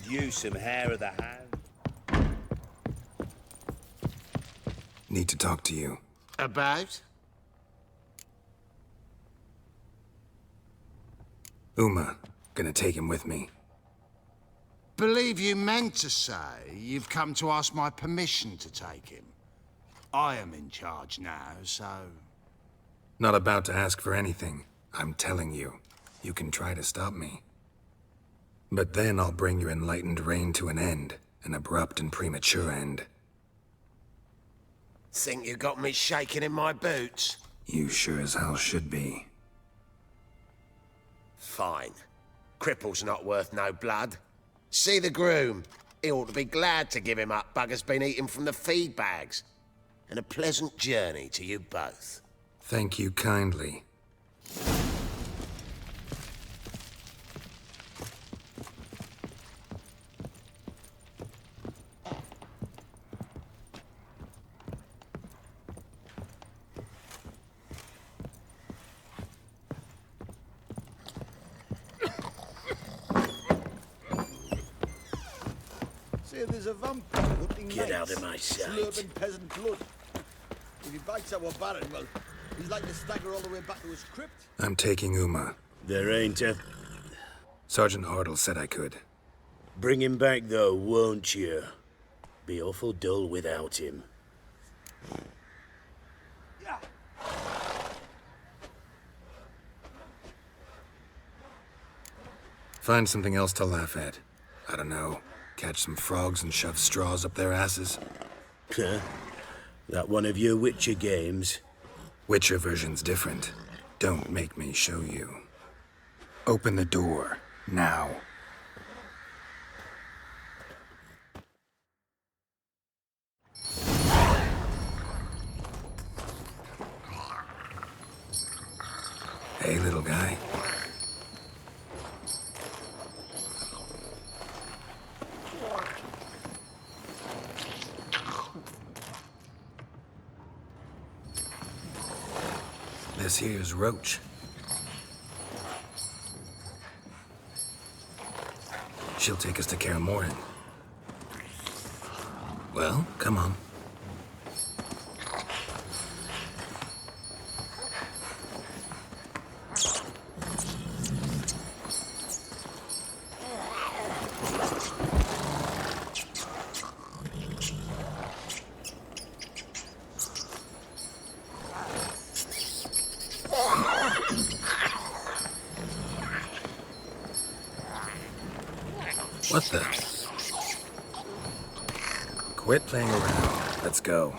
could use some hair of the hand. Need to talk to you. About? Uma. Gonna take him with me. Believe you meant to say you've come to ask my permission to take him. I am in charge now, so... Not about to ask for anything. I'm telling you. You can try to stop me. But then I'll bring your enlightened reign to an end. An abrupt and premature end. Think you got me shaking in my boots? You sure as hell should be. Fine. Cripple's not worth no blood. See the groom. He ought to be glad to give him up. Bugger's been eating from the feed bags. And a pleasant journey to you both. Thank you kindly. Say there's a vampire hunting Get out knights, of my sight. slurping peasant blood. If he bites our Baron, well, he's like to stagger all the way back to his crypt. I'm taking Uma. There ain't a... Sergeant Hartle said I could. Bring him back, though, won't you? Be awful dull without him. Find something else to laugh at. I don't know. Catch some frogs and shove straws up their asses. Huh? That one of your Witcher games? Witcher version's different. Don't make me show you. Open the door. Now. Hey, little guy. This here's Roach. She'll take us to Kaer Morhen. Well, come on. What the? Quit playing around. Let's go.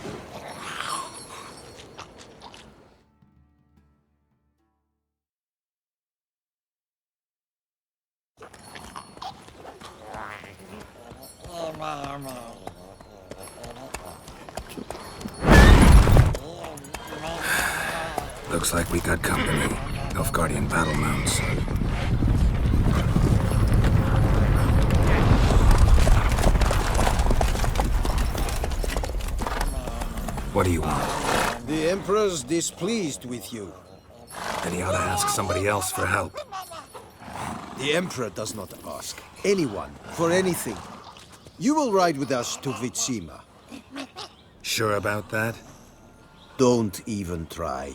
Looks like we got company. Nilfgaardian battle mounts. What do you want? The Emperor's displeased with you. Then he ought to ask somebody else for help. The Emperor does not ask anyone for anything. You will ride with us to Vitsima. Sure about that? Don't even try.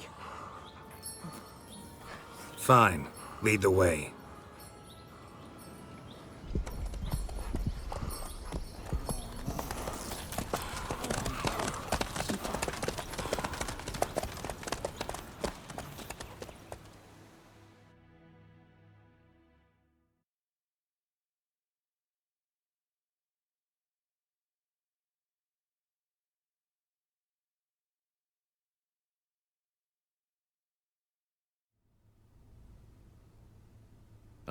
Fine. Lead the way.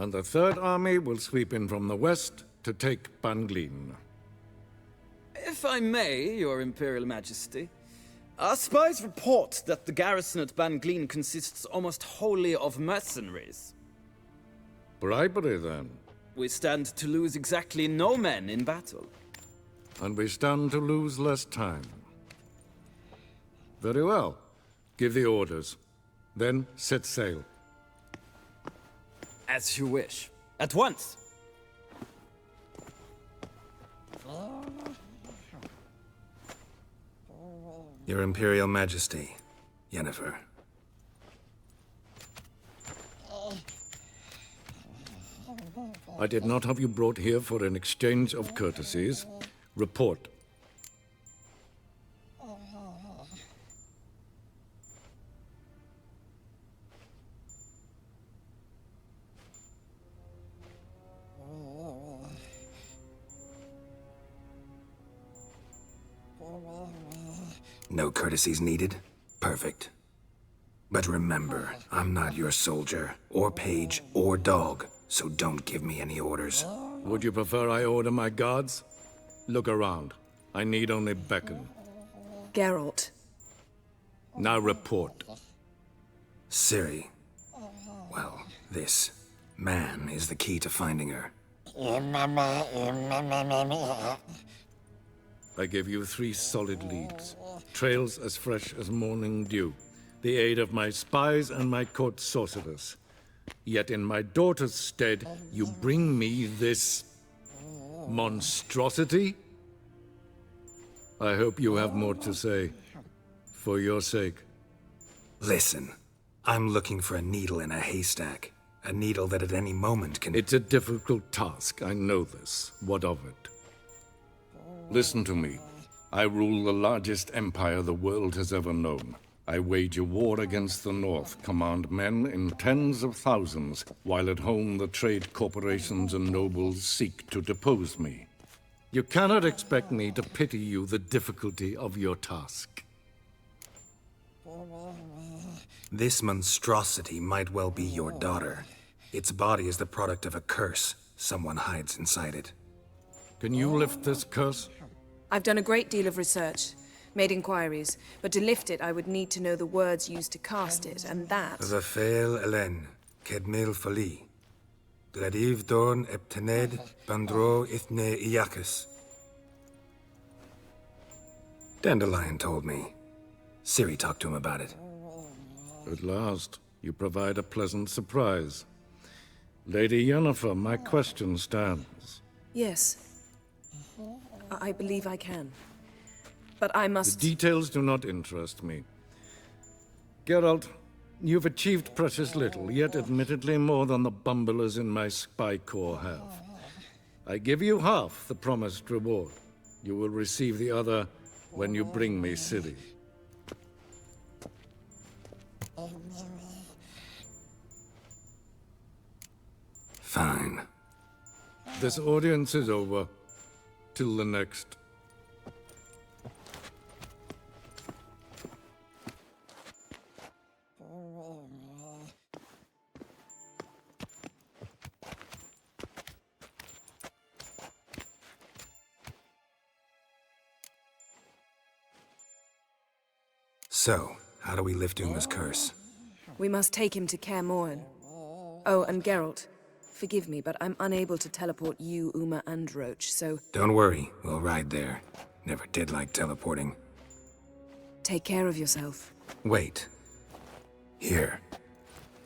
And the Third Army will sweep in from the west to take Banglin. If I may, Your Imperial Majesty, our spies report that the garrison at Banglin consists almost wholly of mercenaries. Bribery, then. We stand to lose exactly no men in battle. And we stand to lose less time. Very well. Give the orders. Then set sail. As you wish. At once! Your Imperial Majesty, Yennefer. I did not have you brought here for an exchange of courtesies. Report. No courtesies needed? Perfect. But remember, I'm not your soldier, or page, or dog, so don't give me any orders. Would you prefer I order my guards? Look around. I need only beckon. Geralt. Now report. Ciri. Well, this man is the key to finding her. I give you 3 solid leads. Trails as fresh as morning dew. The aid of my spies and my court sorcerers. Yet in my daughter's stead, you bring me this monstrosity? I hope you have more to say. For your sake. Listen, I'm looking for a needle in a haystack. A needle that at any moment can... It's a difficult task, I know this. What of it? Listen to me. I rule the largest empire the world has ever known. I wage a war against the North, command men in tens of thousands, while at home the trade corporations and nobles seek to depose me. You cannot expect me to pity you the difficulty of your task. This monstrosity might well be your daughter. Its body is the product of a curse. Someone hides inside it. Can you lift this curse? I've done a great deal of research, made inquiries, but to lift it I would need to know the words used to cast it, and that... Vafael Elen, Kedmil Fali. Gladiv Dorn Eptened Bandro Ithne Iacus. Dandelion told me. Ciri talked to him about it. At last, you provide a pleasant surprise. Lady Yennefer, my question stands. Yes. I believe I can. But I must... The details do not interest me. Geralt, you've achieved precious little, yet admittedly more than the bumblers in my spy corps have. I give you half the promised reward. You will receive the other when you bring me Ciri. Fine. This audience is over. Till the next. So, how do we lift Uma's curse? We must take him to Kaer Morhen. Oh, and Geralt, forgive me, but I'm unable to teleport you, Uma, and Roach, so... Don't worry, we'll ride there. Never did like teleporting. Take care of yourself. Wait. Here.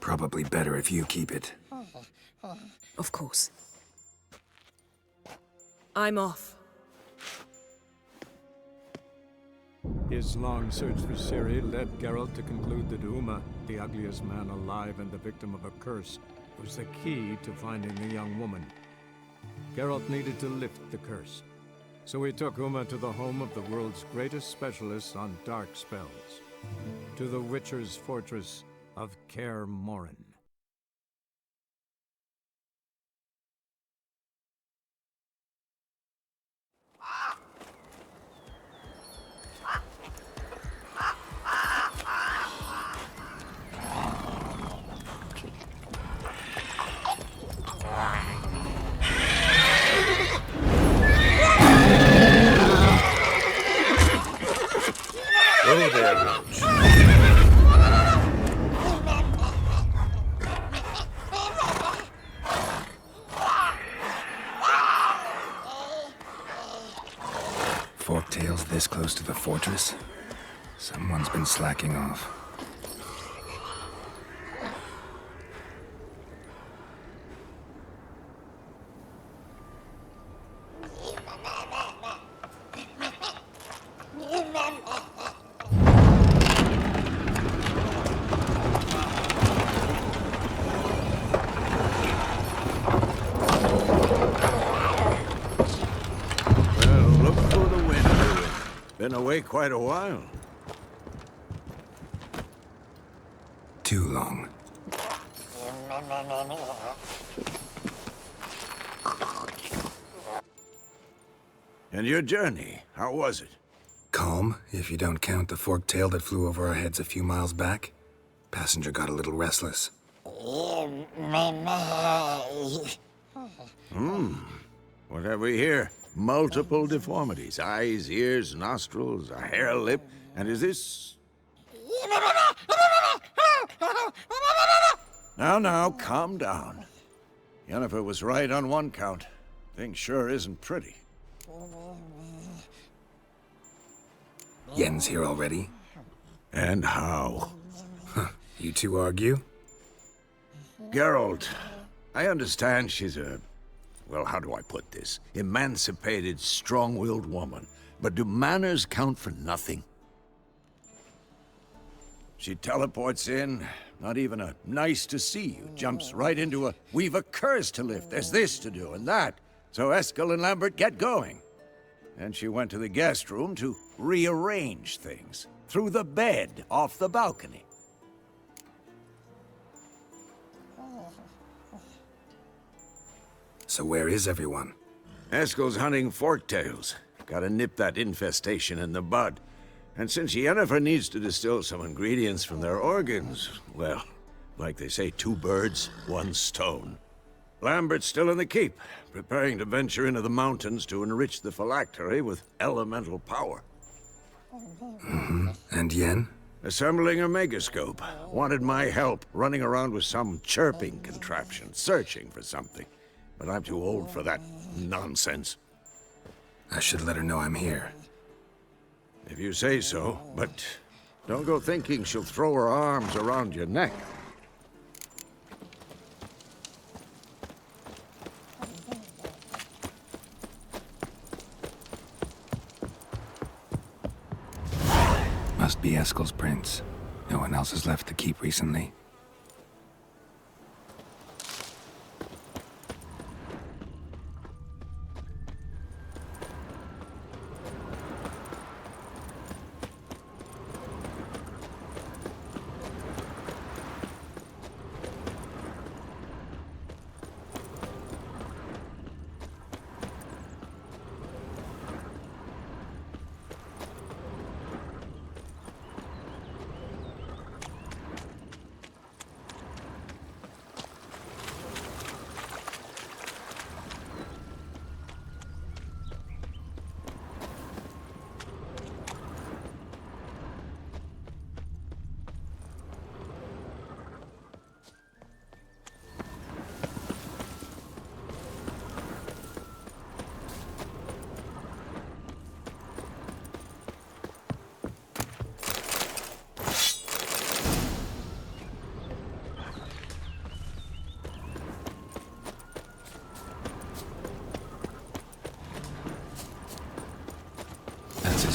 Probably better if you keep it. Of course. I'm off. His long search for Ciri led Geralt to conclude that Uma, the ugliest man alive and the victim of a curse, was the key to finding the young woman. Geralt needed to lift the curse, so he took Uma to the home of the world's greatest specialists on dark spells, to the Witcher's fortress of Kaer Morhen. Hello there, Roach. Forktails this close to the fortress? Someone's been slacking off. been away quite a while. Too long. And your journey, how was it? Calm, if you don't count the forked tail that flew over our heads a few miles back. Passenger got a little restless. What have we here? Multiple deformities. Eyes, ears, nostrils, a hair lip. And is this... Now, calm down. Yennefer was right on one count. Thing sure isn't pretty. Yen's here already? And how? You two argue? Geralt, I understand she's a... Well, how do I put this? Emancipated, strong-willed woman. But do manners count for nothing? She teleports in, not even a nice to see you, jumps right into a, we've a curse to lift, there's this to do and that. So Eskel and Lambert get going. And she went to the guest room to rearrange things. Through the bed, off the balcony. So where is everyone? Eskel's hunting forktails. Gotta nip that infestation in the bud. And since Yennefer needs to distill some ingredients from their organs, well, like they say, 2 birds, 1 stone. Lambert's still in the keep, preparing to venture into the mountains to enrich the phylactery with elemental power. And Yen? Assembling a megascope. Wanted my help, running around with some chirping contraption, searching for something. But I'm too old for that nonsense. I should let her know I'm here. If you say so, but don't go thinking she'll throw her arms around your neck. Must be Eskel's prints. No one else has left the keep recently.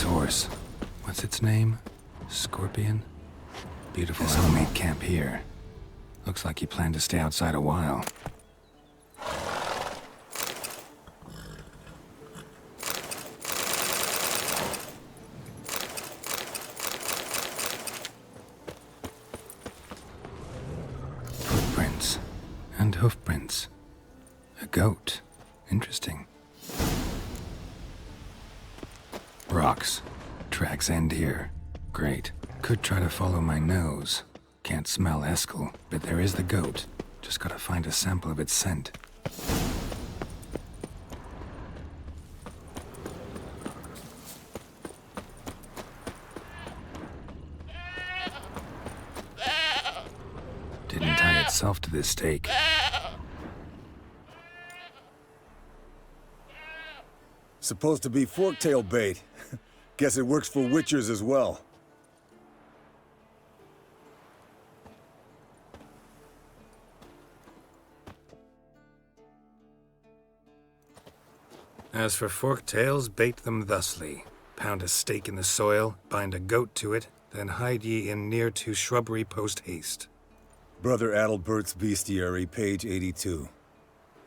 Horse. What's its name? Scorpion? Beautiful homemade camp here. Looks like you plan to stay outside a while. Footprints. And hoofprints. A goat. Interesting. Rocks. Tracks end here. Great. Could try to follow my nose. Can't smell Eskel, but there is the goat. Just gotta find a sample of its scent. Didn't tie itself to this stake. Supposed to be forktail bait. Guess it works for witchers as well. As for forktails, bait them thusly. Pound a stake in the soil, bind a goat to it, then hide ye in near to shrubbery post haste. Brother Adalbert's Bestiary, page 82.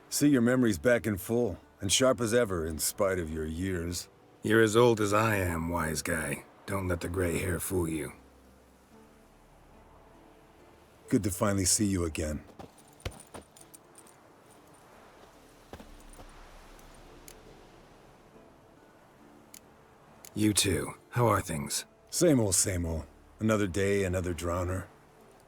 See your memories back in full, and sharp as ever in spite of your years. You're as old as I am, wise guy. Don't let the gray hair fool you. Good to finally see you again. You too. How are things? Same old, same old. Another day, another drowner.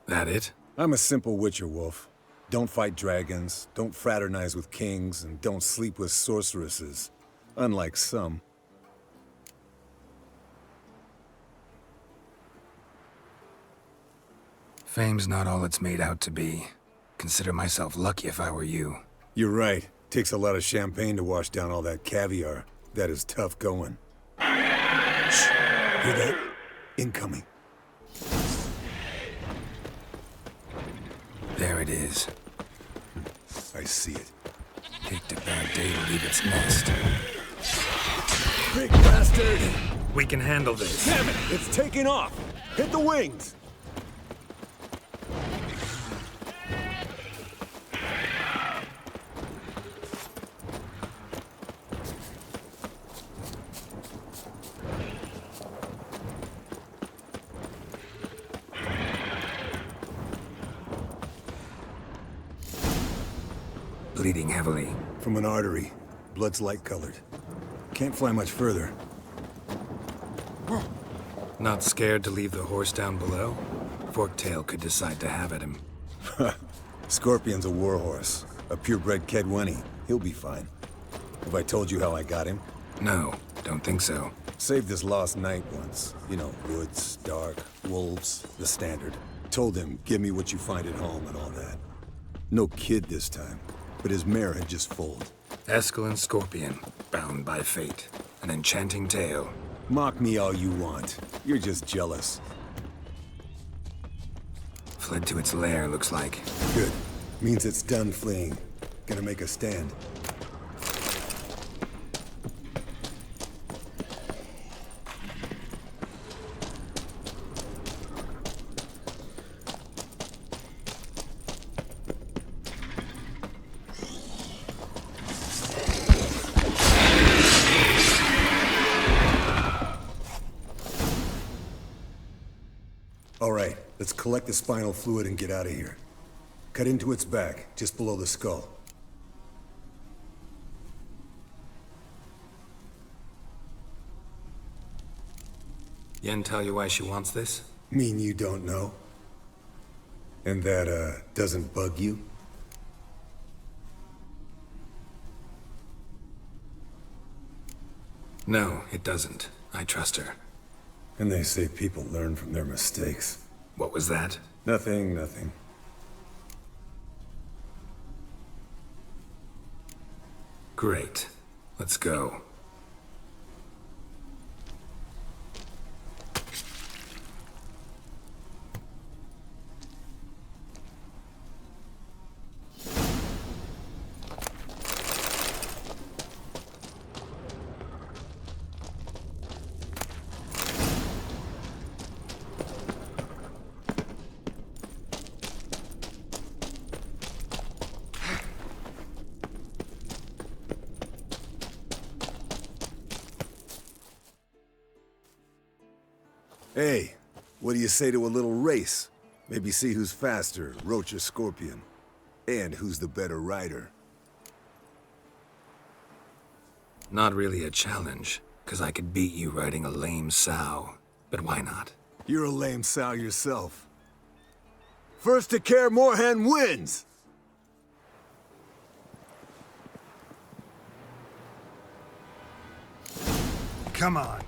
That it? I'm a simple witcher wolf. Don't fight dragons, don't fraternize with kings, and don't sleep with sorceresses. Unlike some. Fame's not all it's made out to be. Consider myself lucky if I were you. You're right. Takes a lot of champagne to wash down all that caviar. That is tough going. Shh. Hear that? Incoming. There it is. I see it. Picked a bad day to leave its nest. Big bastard! We can handle this. Damn it! It's taking off! Hit the wings! Bleeding heavily. From an artery. Blood's light-colored. Can't fly much further. Not scared to leave the horse down below? Forktail could decide to have at him. Scorpion's a warhorse. A purebred Kedwenny. He'll be fine. Have I told you how I got him? No, don't think so. Saved this lost knight once. You know, woods, dark, wolves, the standard. Told him, give me what you find at home and all that. No kid this time, but his mare had just foaled. Eskel Scorpion, bound by fate. An enchanting tale. Mock me all you want. You're just jealous. Fled to its lair, looks like. Good. Means it's done fleeing. Gonna make a stand. All right, let's collect the spinal fluid and get out of here. Cut into its back, just below the skull. Yen tell you why she wants this? Mean you don't know? And that, doesn't bug you? No, it doesn't. I trust her. And they say people learn from their mistakes. What was that? Nothing, nothing. Great. Let's go. Hey, what do you say to a little race? Maybe see who's faster, Roach or Scorpion. And who's the better rider. Not really a challenge, 'cause I could beat you riding a lame sow. But why not? You're a lame sow yourself. First to Kaer Morhen wins! Come on.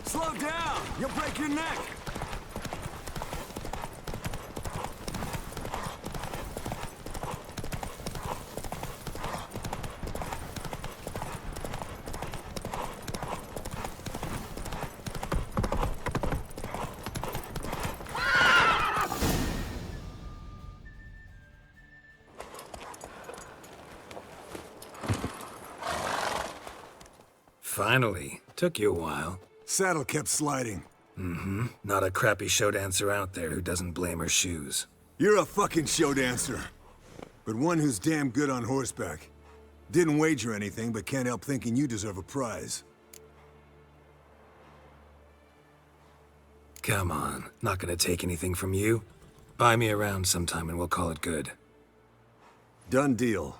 Slow down! You'll break your neck! finally. Took you a while. Saddle kept sliding. Mm-hmm. Not a crappy show dancer out there who doesn't blame her shoes. You're a fucking show dancer. But one who's damn good on horseback. Didn't wager anything, but can't help thinking you deserve a prize. Come on, not gonna take anything from you. Buy me around sometime and we'll call it good. Done deal.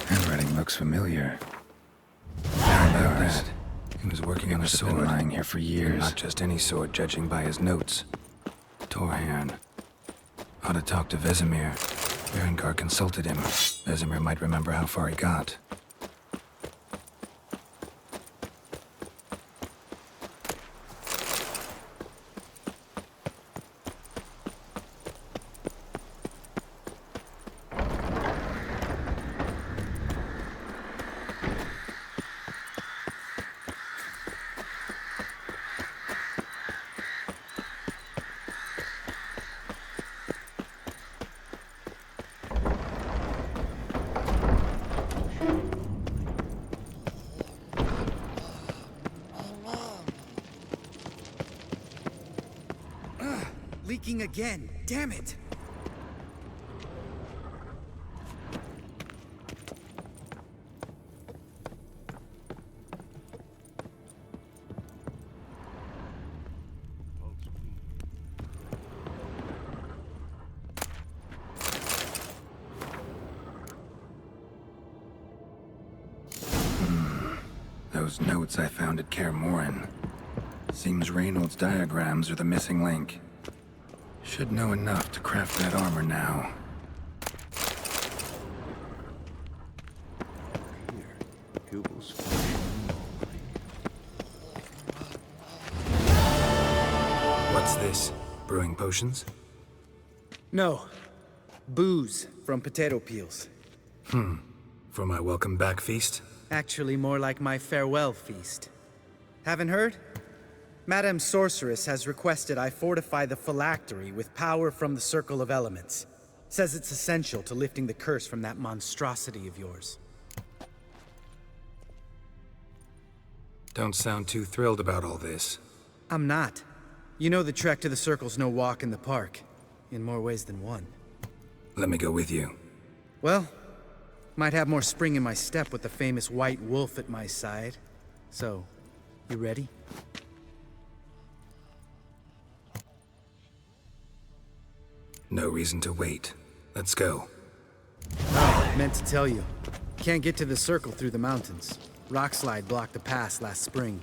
Handwriting looks familiar. How about that? He was working on a sword. Been lying here for years. Not just any sword, judging by his notes. Torhan. Ought to talk to Vesemir. Berengar consulted him. Vesemir might remember how far he got. Leaking again. Damn it! Those notes I found at Kaer Morhen. Seems Reynolds' diagrams are the missing link. Should know enough to craft that armor now. What's this? Brewing potions? No. Booze from potato peels. For my welcome back feast? Actually, more like my farewell feast. Haven't heard? Madame Sorceress has requested I fortify the phylactery with power from the Circle of Elements. Says it's essential to lifting the curse from that monstrosity of yours. Don't sound too thrilled about all this. I'm not. You know the trek to the Circle's no walk in the park. In more ways than one. Let me go with you. Well, might have more spring in my step with the famous white wolf at my side. So, you ready? No reason to wait. Let's go. Meant to tell you. Can't get to the Circle through the mountains. Rockslide blocked the pass last spring.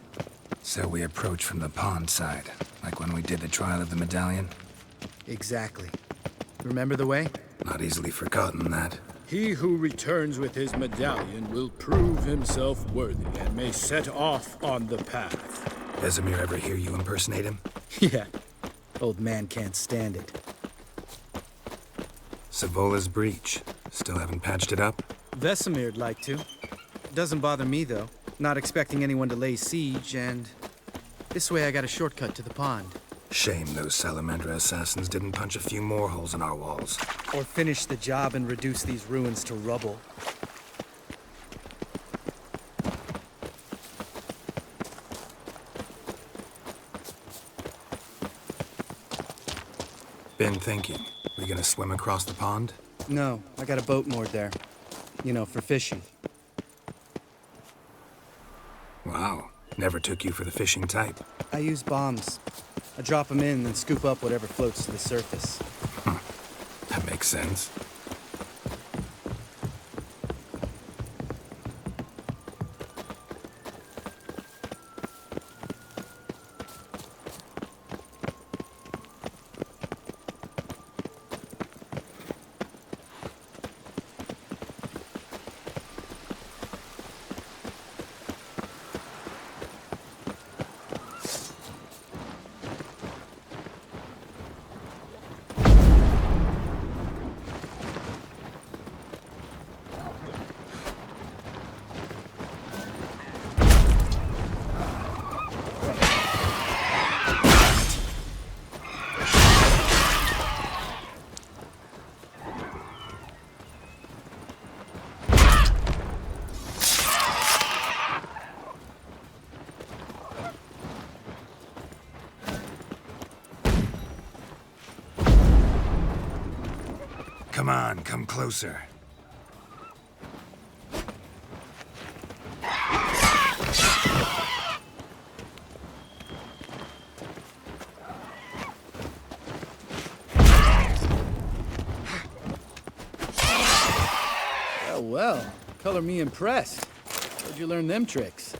So we approach from the pond side, like when we did the trial of the medallion? Exactly. Remember the way? Not easily forgotten, that. He who returns with his medallion will prove himself worthy and may set off on the path. Vesemir ever hear you impersonate him? Yeah. Old man can't stand it. Savola's breach. Still haven't patched it up? Vesemir'd like to. Doesn't bother me, though. Not expecting anyone to lay siege, and... this way I got a shortcut to the pond. Shame those Salamandra assassins didn't punch a few more holes in our walls. Or finish the job and reduce these ruins to rubble. Been thinking. We gonna swim across the pond? No, I got a boat moored there. You know, for fishing. Wow. Never took you for the fishing type. I use bombs. I drop them in and scoop up whatever floats to the surface. That makes sense. Come on, come closer. Well, color me impressed. Where'd you learn them tricks?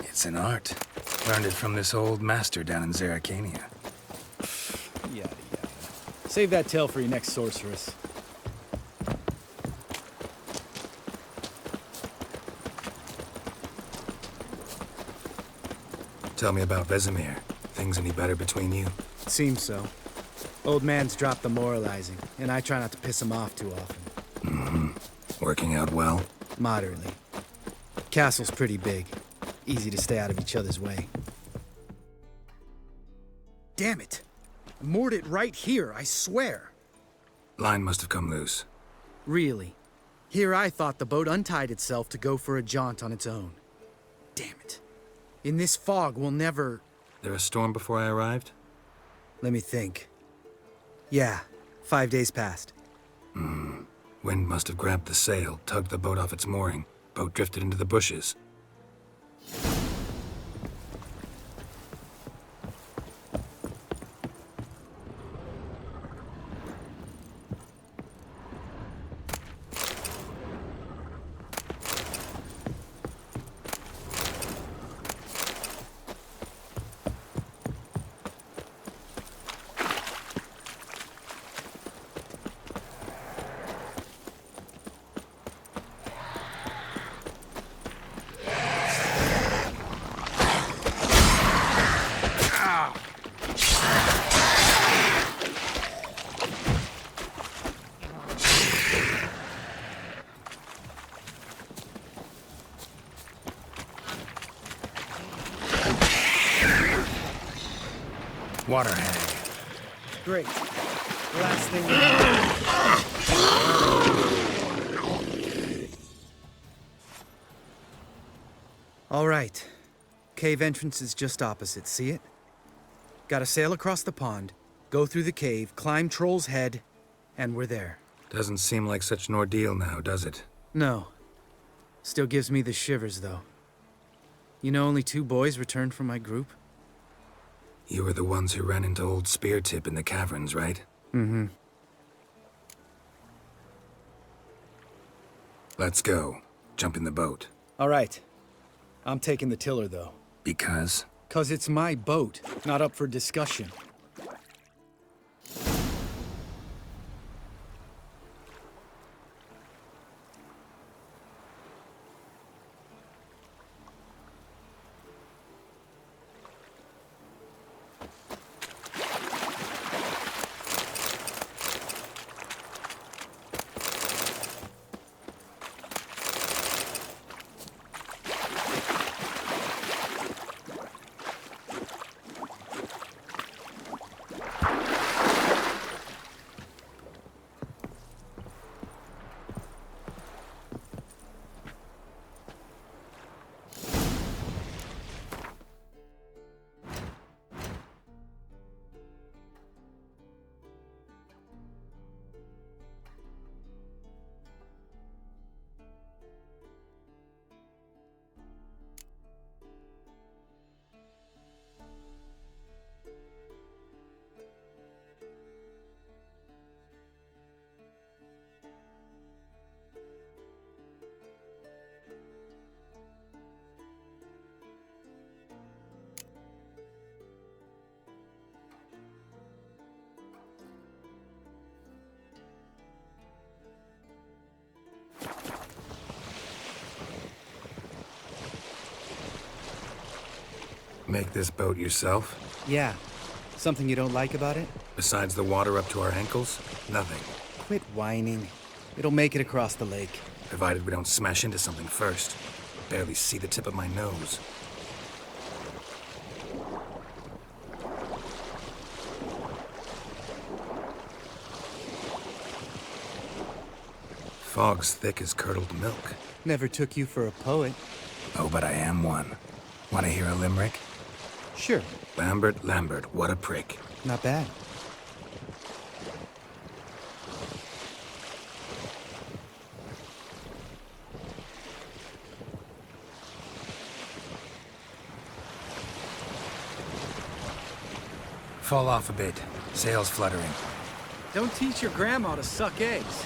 It's an art. Learned it from this old master down in Zerrikania. Yada yada. Save that tale for your next sorceress. Tell me about Vesemir. Things any better between you? Seems so. Old man's dropped the moralizing, and I try not to piss him off too often. Working out well? Moderately. Castle's pretty big. Easy to stay out of each other's way. Damn it! I moored it right here, I swear! Line must have come loose. Really? Here I thought the boat untied itself to go for a jaunt on its own. Damn it. In this fog, we'll never... There a storm before I arrived? Let me think. Yeah, 5 days passed. Wind must have grabbed the sail, tugged the boat off its mooring. Boat drifted into the bushes. water hag. Great. Last thing we need. All right. Cave entrance is just opposite, see it? Gotta sail across the pond, go through the cave, climb Troll's Head, and we're there. Doesn't seem like such an ordeal now, does it? No. Still gives me the shivers, though. You know only 2 boys returned from my group? You were the ones who ran into old Speartip in the caverns, right? Mm-hmm. Let's go. Jump in the boat. All right. I'm taking the tiller, though. Because? 'Cause it's my boat, not up for discussion. Make this boat yourself? Yeah. Something you don't like about it? Besides the water up to our ankles? Nothing. Quit whining. It'll make it across the lake. Provided we don't smash into something first. Barely see the tip of my nose. Fog's thick as curdled milk. Never took you for a poet. Oh, but I am one. Want to hear a limerick? Sure. Lambert, Lambert, what a prick. Not bad. Fall off a bit. Sails fluttering. Don't teach your grandma to suck eggs.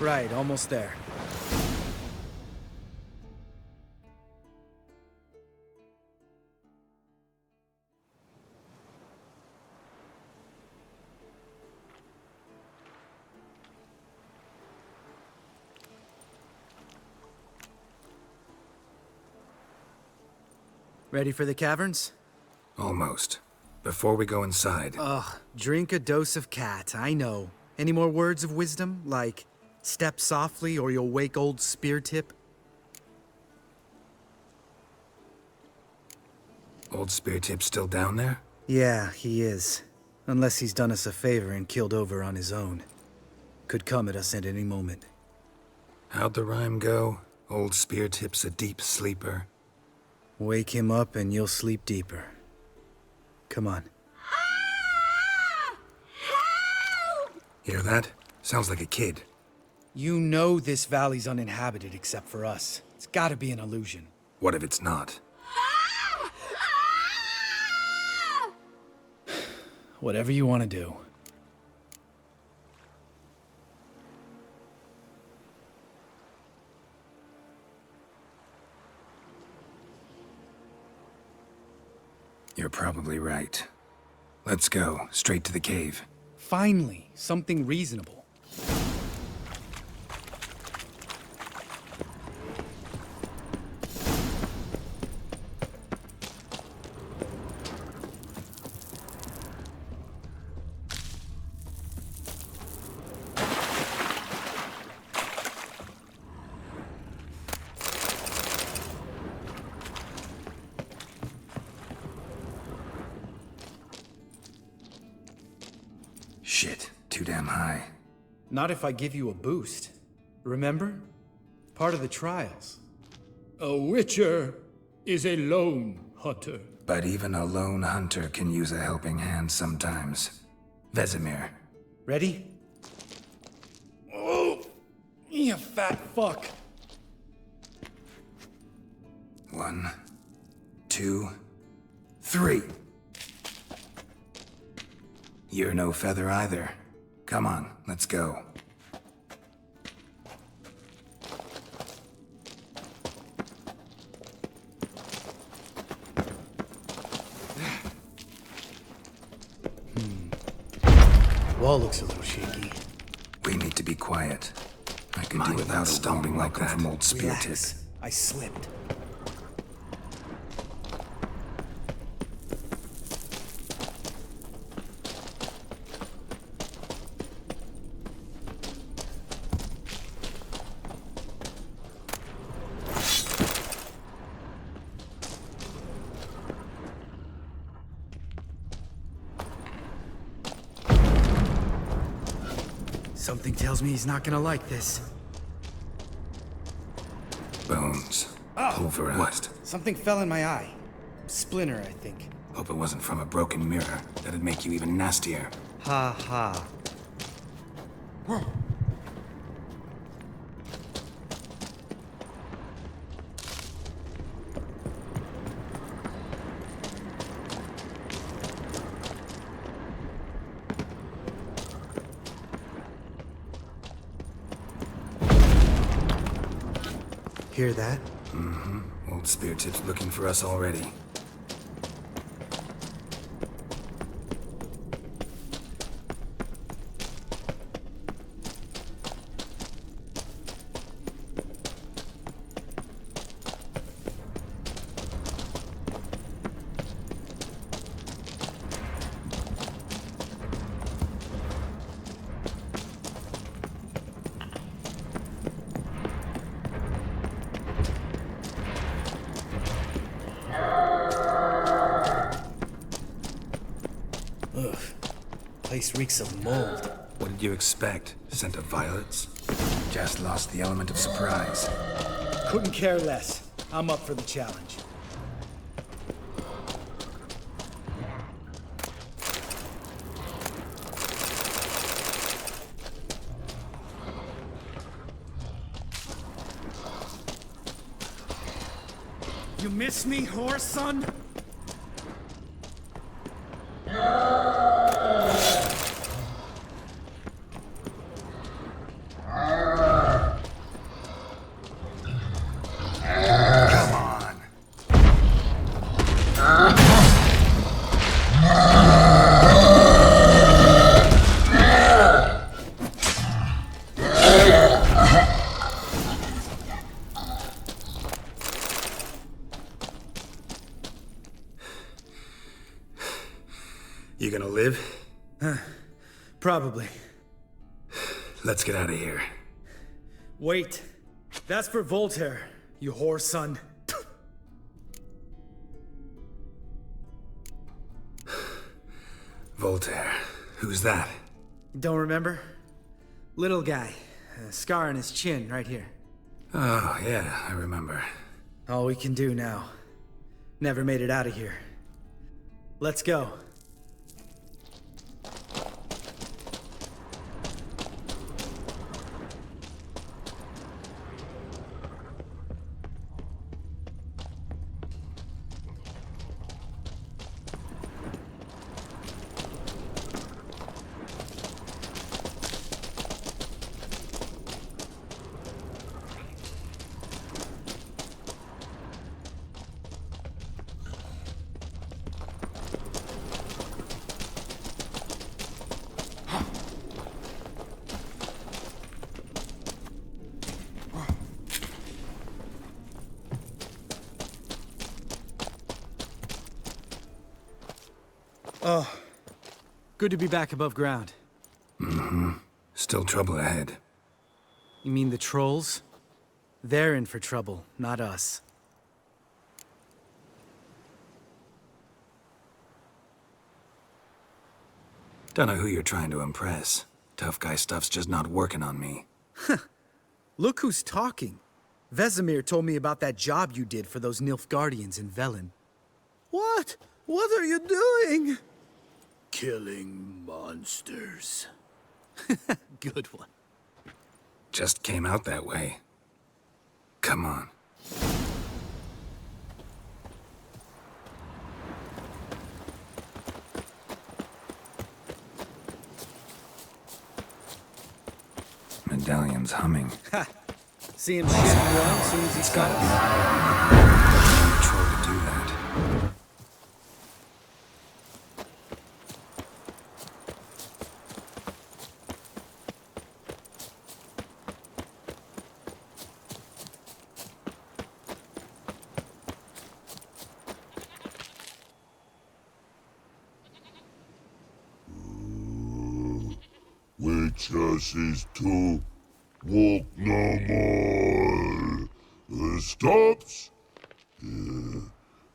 Right, almost there. Ready for the caverns? Almost. Before we go inside... Ugh, drink a dose of cat, I know. Any more words of wisdom, like, step softly or you'll wake old Speartip? Old Speartip's still down there? Yeah, he is. Unless he's done us a favor and killed over on his own. Could come at us at any moment. How'd the rhyme go? Old Speartip's a deep sleeper. Wake him up and you'll sleep deeper. Come on. Hear that? Sounds like a kid. You know this valley's uninhabited except for us. It's gotta be an illusion. What if it's not? Whatever you want to do. You're probably right. Let's go, straight to the cave. Finally, something reasonable. damn high. Not if I give you a boost. Remember? Part of the trials. A witcher is a lone hunter. But even a lone hunter can use a helping hand sometimes. Vesemir. Ready? Oh! You fat fuck! 1, 2, 3. You're no feather either. Come on, let's go. Wall looks a little shaky. We need to be quiet. I could do without stomping like that from old spear tip. Relax. I slipped. Something tells me he's not gonna like this. Bones. Pulverized. Something fell in my eye. Splinter, I think. Hope it wasn't from a broken mirror. That'd make you even nastier. Ha ha. Hear that? Mm-hmm. Old spear tip's looking for us already. Ugh. Place reeks of mold. What did you expect? Scent of violets? Just lost the element of surprise. Couldn't care less. I'm up for the challenge. You miss me, horse son? You gonna live? Probably. Let's get out of here. Wait. That's for Voltaire, you whore son. Voltaire. Who's that? Don't remember? Little guy. A scar on his chin, right here. Oh, yeah, I remember. All we can do now. Never made it out of here. Let's go. Oh, good to be back above ground. Mm-hmm. Still trouble ahead. You mean the trolls? They're in for trouble, not us. Don't know who you're trying to impress. Tough guy stuff's just not working on me. Look who's talking. Vesemir told me about that job you did for those Nilfgaardians in Velen. What? What are you doing? Killing monsters. Good one. Just came out that way. Come on. Medallion's humming. Ha! See him shitting well as soon as he stops. Troll to do that. Witches is to walk no more. Stops.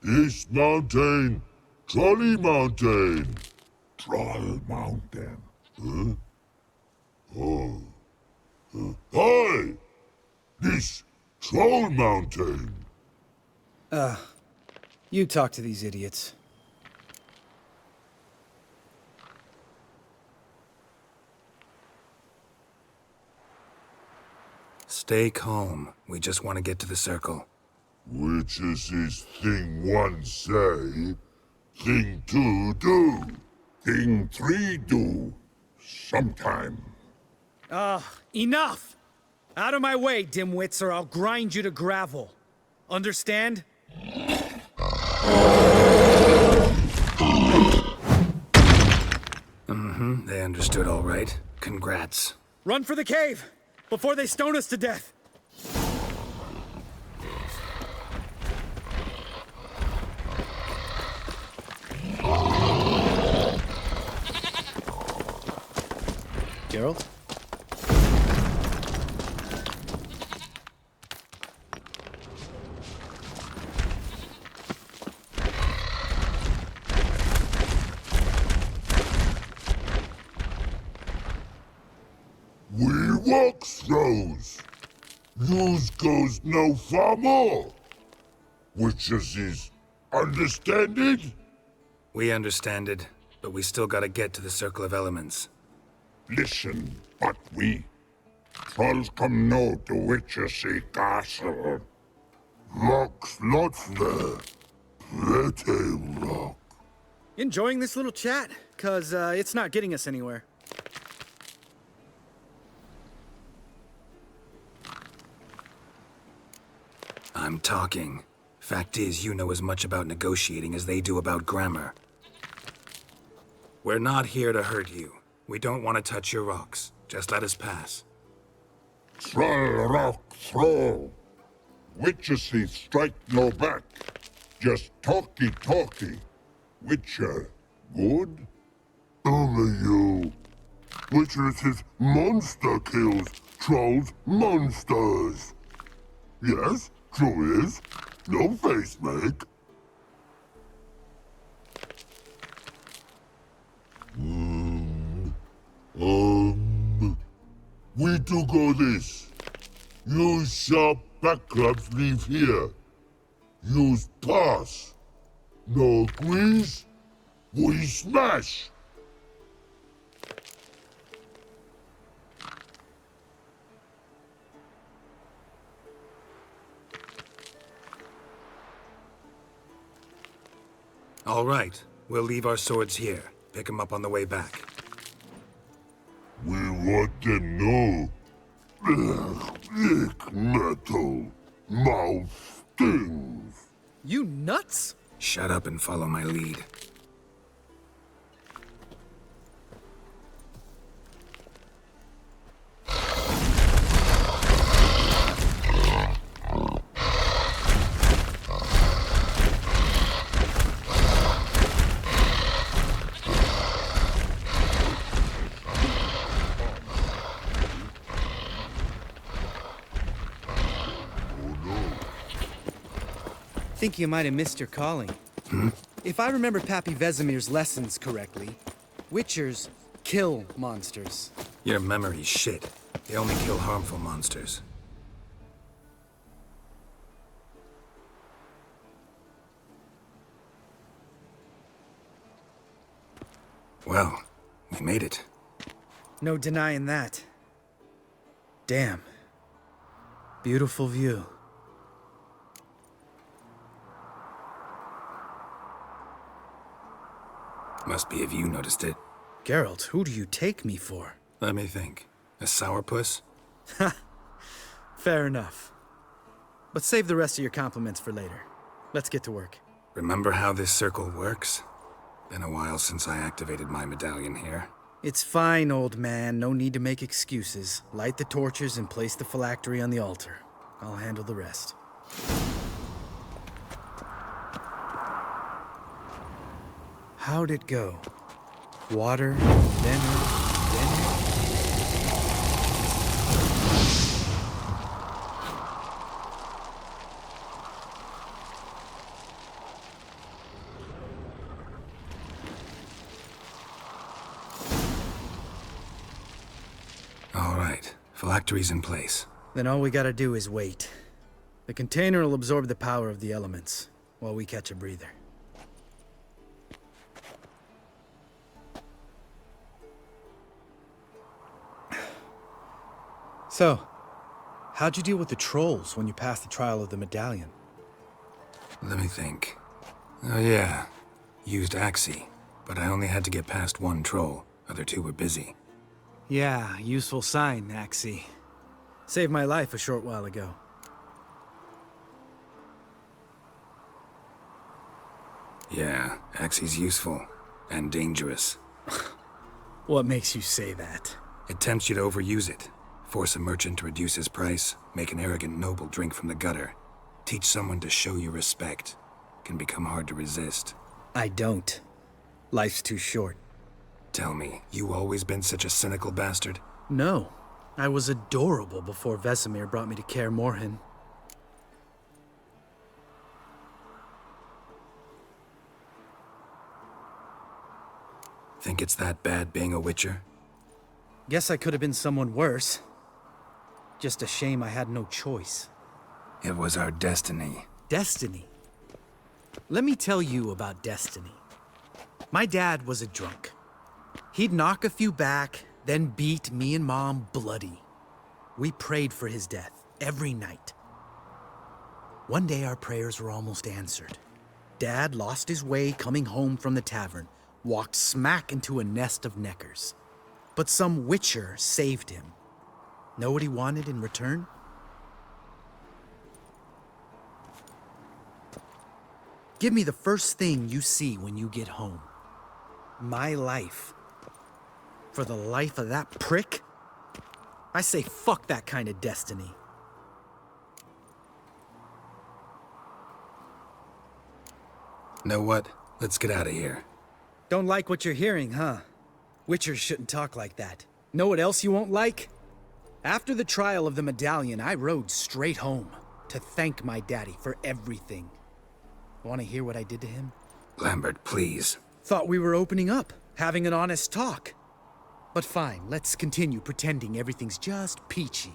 East Mountain, Trolley Mountain. Troll Mountain. Huh? Oh. Hi! This Troll Mountain. You talk to these idiots. Stay calm. We just want to get to the circle. Which is his thing one say, thing two do, thing three do, sometime. Enough! Out of my way, dimwits, or I'll grind you to gravel. Understand? They understood all right. Congrats. Run for the cave! Before they stone us to death! Geralt? We walk throws. Yous goes no far more. Which is understand it? We understand it, but we still gotta get to the Circle of Elements. Listen, but we trolls come no to Witchersea Castle. Rock's lots there. Pretty rock. Enjoying this little chat? 'Cause it's not getting us anywhere. I'm talking. Fact is, you know as much about negotiating as they do about grammar. We're not here to hurt you. We don't want to touch your rocks. Just let us pass. Troll rock throw. Witchersea strike no back. Just talky. Witcher, good? Only you. Witchersea monster kills trolls monsters. Yes, true is. No face make. We do go this. Use sharp backrubs leave here. Use pass. No agrees, we smash. All right. We'll leave our swords here. Pick them up on the way back. We want them know. Lick metal. Mouth stings. You nuts? Shut up and follow my lead. Think you might have missed your calling. If I remember Pappy Vesemir's lessons correctly, Witchers kill monsters. Your memory's shit. They only kill harmful monsters. Well, we made it. No denying that. Damn. Beautiful view. Must be if you noticed it. Geralt, who do you take me for? Let me think. A sourpuss? Fair enough. But save the rest of your compliments for later. Let's get to work. Remember how this circle works? Been a while since I activated my medallion here. It's fine, old man. No need to make excuses. Light the torches and place the phylactery on the altar. I'll handle the rest. How'd it go? Water, then All right, phylactery's in place. Then all we gotta do is wait. The container will absorb the power of the elements, while we catch a breather. So, how'd you deal with the trolls when you passed the trial of the medallion? Let me think. Oh yeah, used Axie, but I only had to get past one troll. Other two were busy. Yeah, useful sign, Axie. Saved my life a short while ago. Yeah, Axie's useful. And dangerous. What makes you say that? It tempts you to overuse it. Force a merchant to reduce his price. Make an arrogant noble drink from the gutter. Teach someone to show you respect. Can become hard to resist. I don't. Life's too short. Tell me, you always been such a cynical bastard? No. I was adorable before Vesemir brought me to Kaer Morhen. Think it's that bad being a witcher? Guess I could have been someone worse. Just a shame I had no choice. It was our destiny. Destiny? Let me tell you about destiny. My dad was a drunk. He'd knock a few back, then beat me and Mom bloody. We prayed for his death every night. One day our prayers were almost answered. Dad lost his way coming home from the tavern, walked smack into a nest of neckers. But some witcher saved him. Know what he wanted in return? Give me the first thing you see when you get home. My life. For the life of that prick? I say fuck that kind of destiny. Know what? Let's get out of here. Don't like what you're hearing, huh? Witchers shouldn't talk like that. Know what else you won't like? After the trial of the medallion, I rode straight home to thank my daddy for everything. Want to hear what I did to him? Lambert, please. Thought we were opening up, having an honest talk. But fine, let's continue pretending everything's just peachy.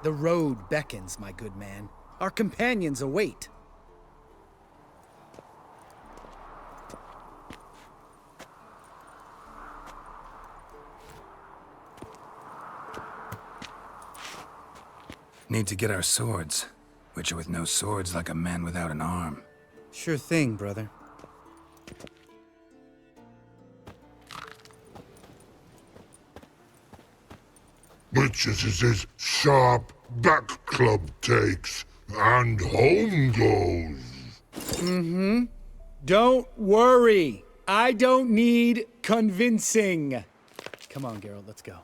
The road beckons, my good man. Our companions await. Need to get our swords. Witcher with no swords like a man without an arm. Sure thing, brother. Witches is his sharp back club takes, and home goes. Don't worry. I don't need convincing. Come on, Geralt, let's go.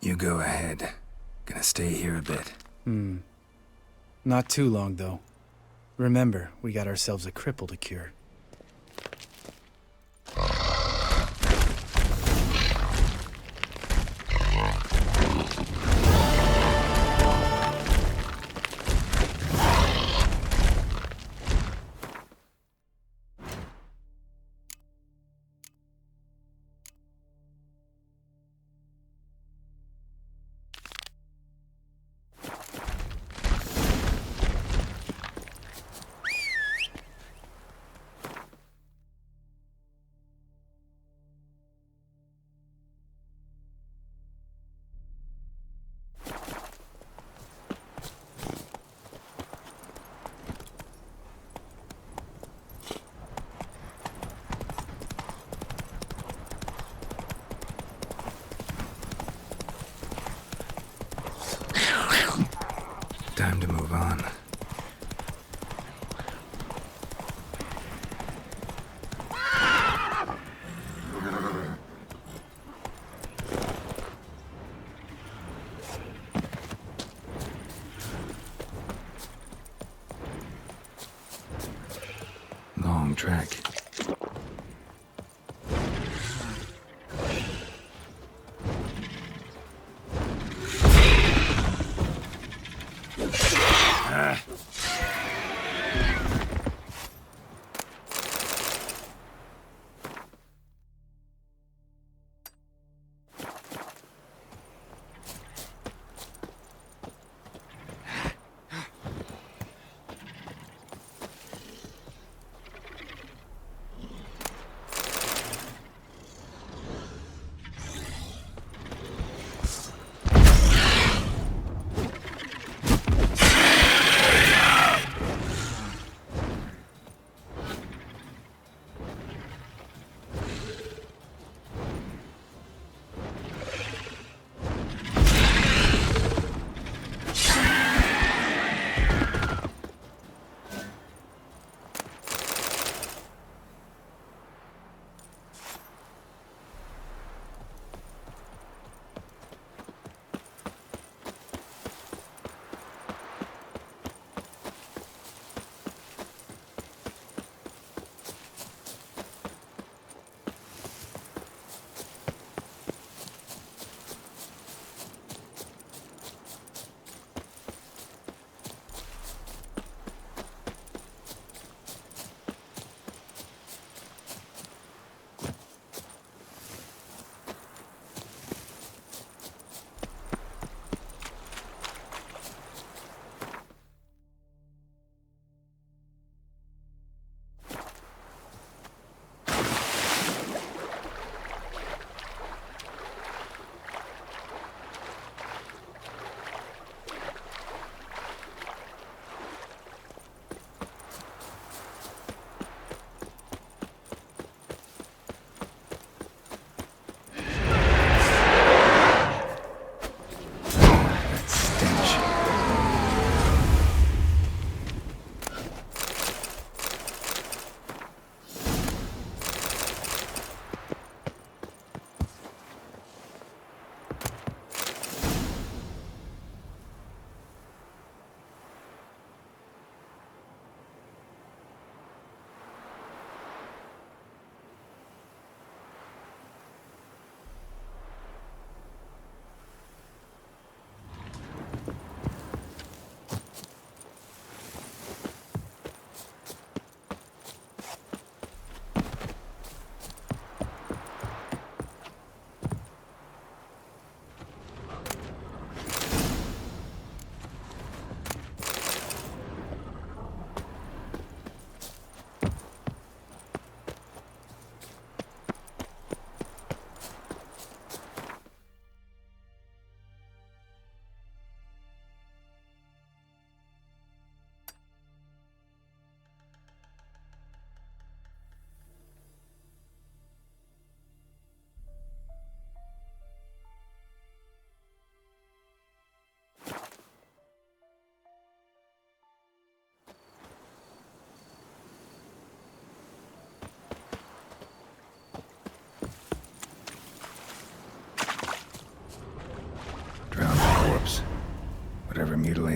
You go ahead. Gonna stay here a bit. Not too long, though. Remember, we got ourselves a cripple to cure.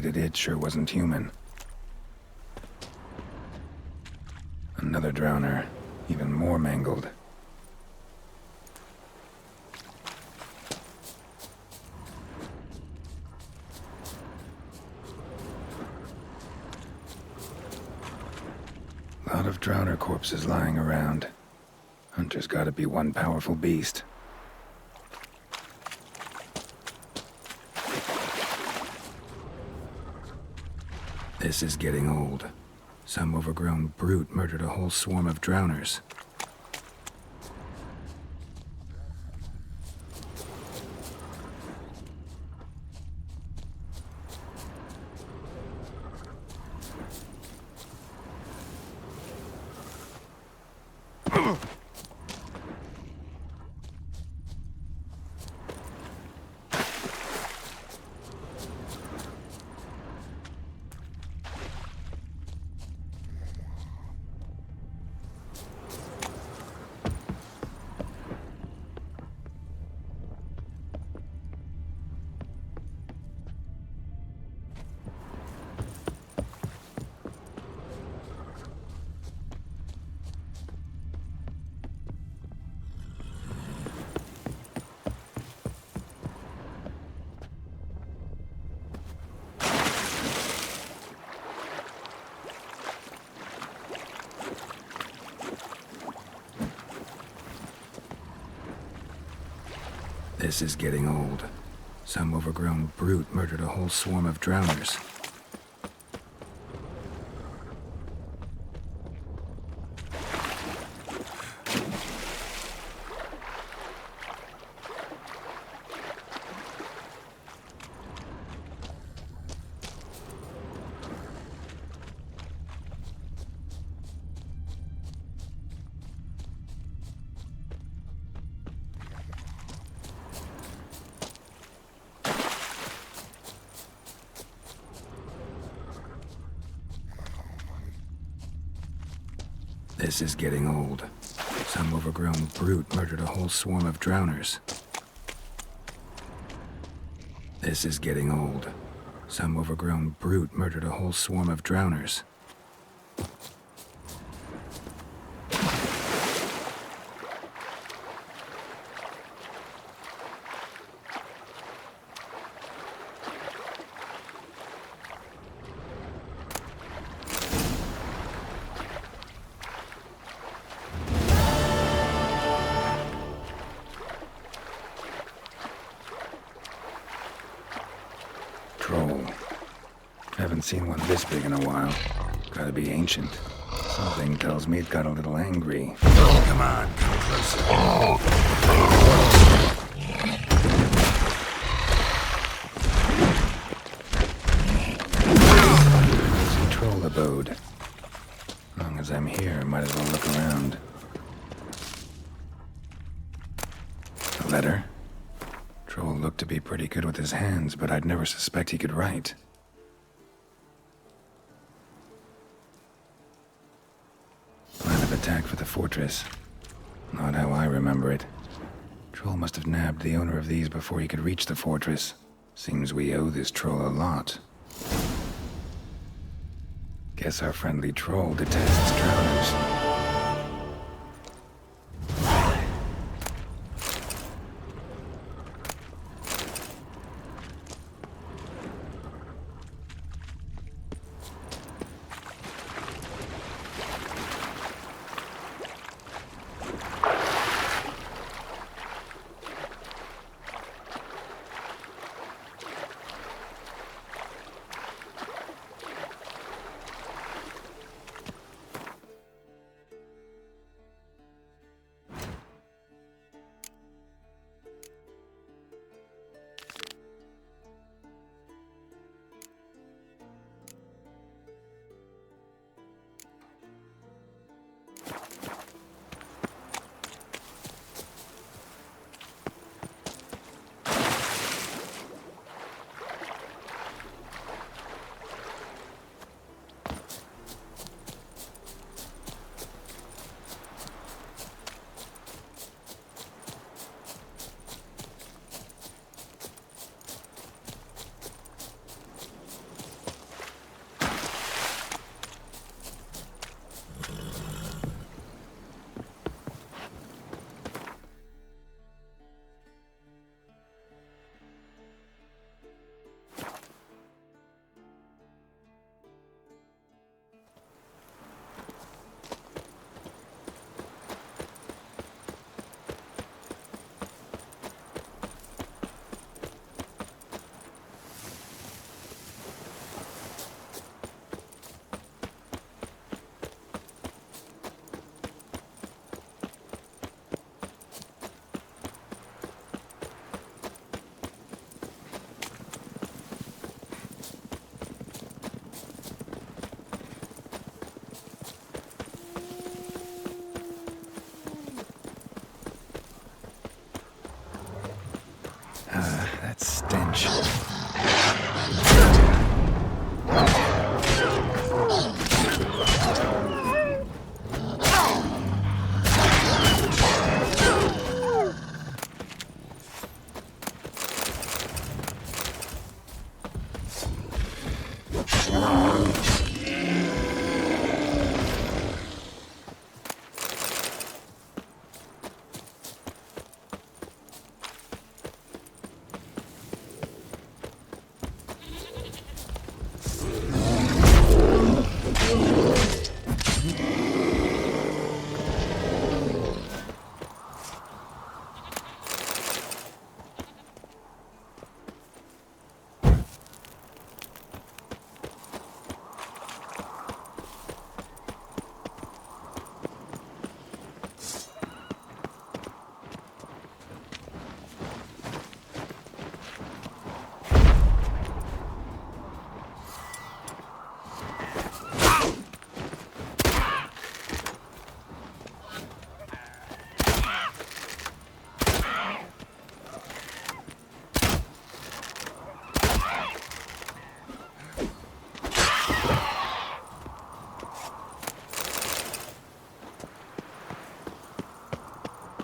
mutilated it sure wasn't human. Another drowner, even more mangled. A lot of drowner corpses lying around. Hunter's gotta be one powerful beast. This is getting old. Some overgrown brute murdered a whole swarm of drowners. This is getting old. Some overgrown brute murdered a whole swarm of drowners. This is getting old. Some overgrown brute murdered a whole swarm of drowners. This is getting old. Some overgrown brute murdered a whole swarm of drowners. Troll. Haven't seen one this big in a while. Gotta be ancient. Something tells me it got a little angry. Come on, come closer. Easy troll abode. As long as I'm here, might as well look around. A letter? Troll looked to be pretty good with his hands, but I'd never suspect he could write. Plan of attack for the fortress. Not how I remember it. Troll must have nabbed the owner of these before he could reach the fortress. Seems we owe this troll a lot. Guess our friendly troll detests drowners. damage.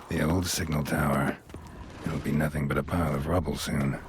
The old signal tower. It'll be nothing but a pile of rubble soon.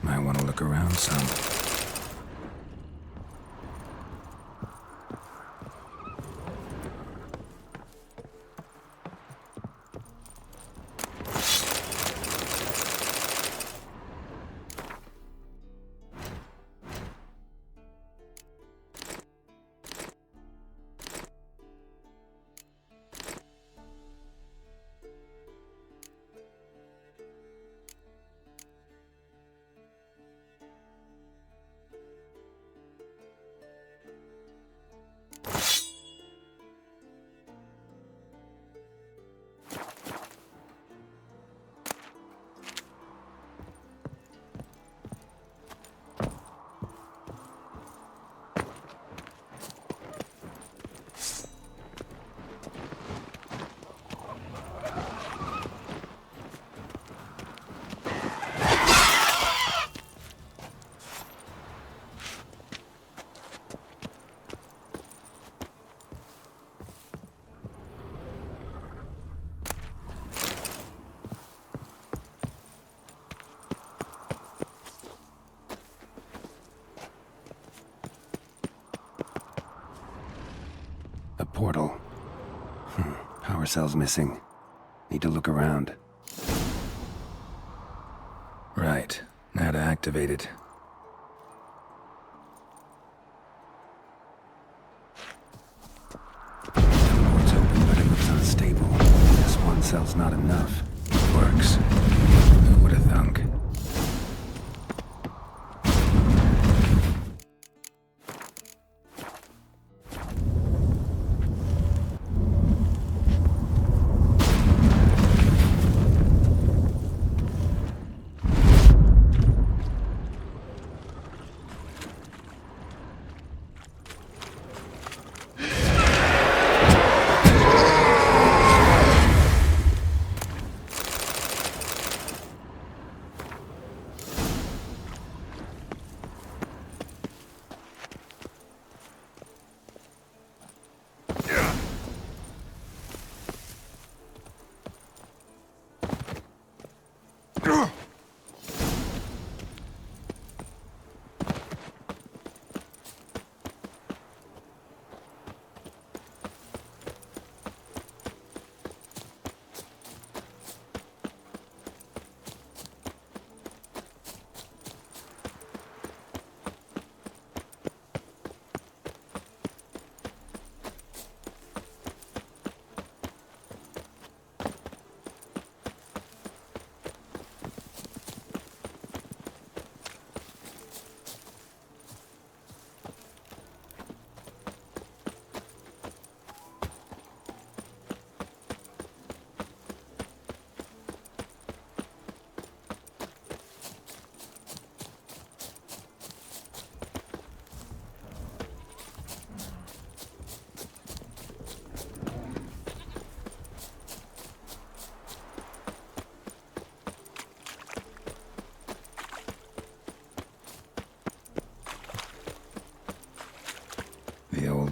Might want to look around some. A portal. Power cell's missing. Need to look around. Right. Now to activate it. Teleport's open, but it looks unstable. This one cell's not enough. It works. Who would have thunk?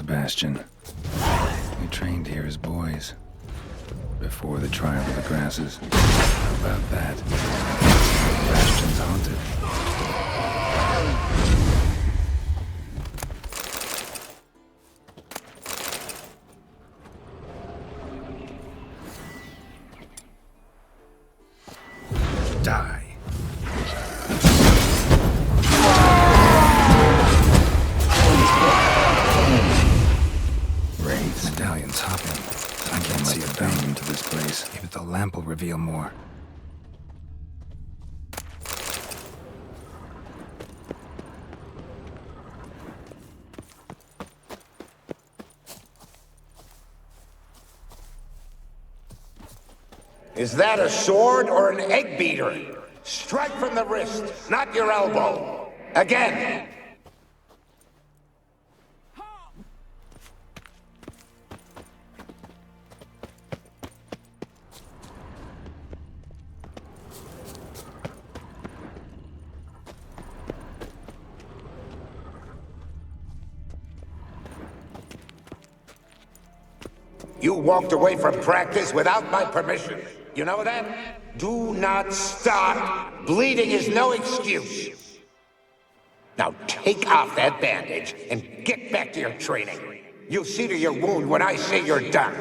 the Bastion. We trained here as boys. Before the trial of the grasses. How about that? The Bastion's haunted. Die. Wraiths, stallions hopping. I can't see a bang into this place. Maybe the lamp will reveal more. Is that a sword or an egg beater? Strike from the wrist, not your elbow. Again! You walked away from practice without my permission. You know that? Do not stop. Bleeding is no excuse. Now take off that bandage and get back to your training. You'll see to your wound when I say you're done.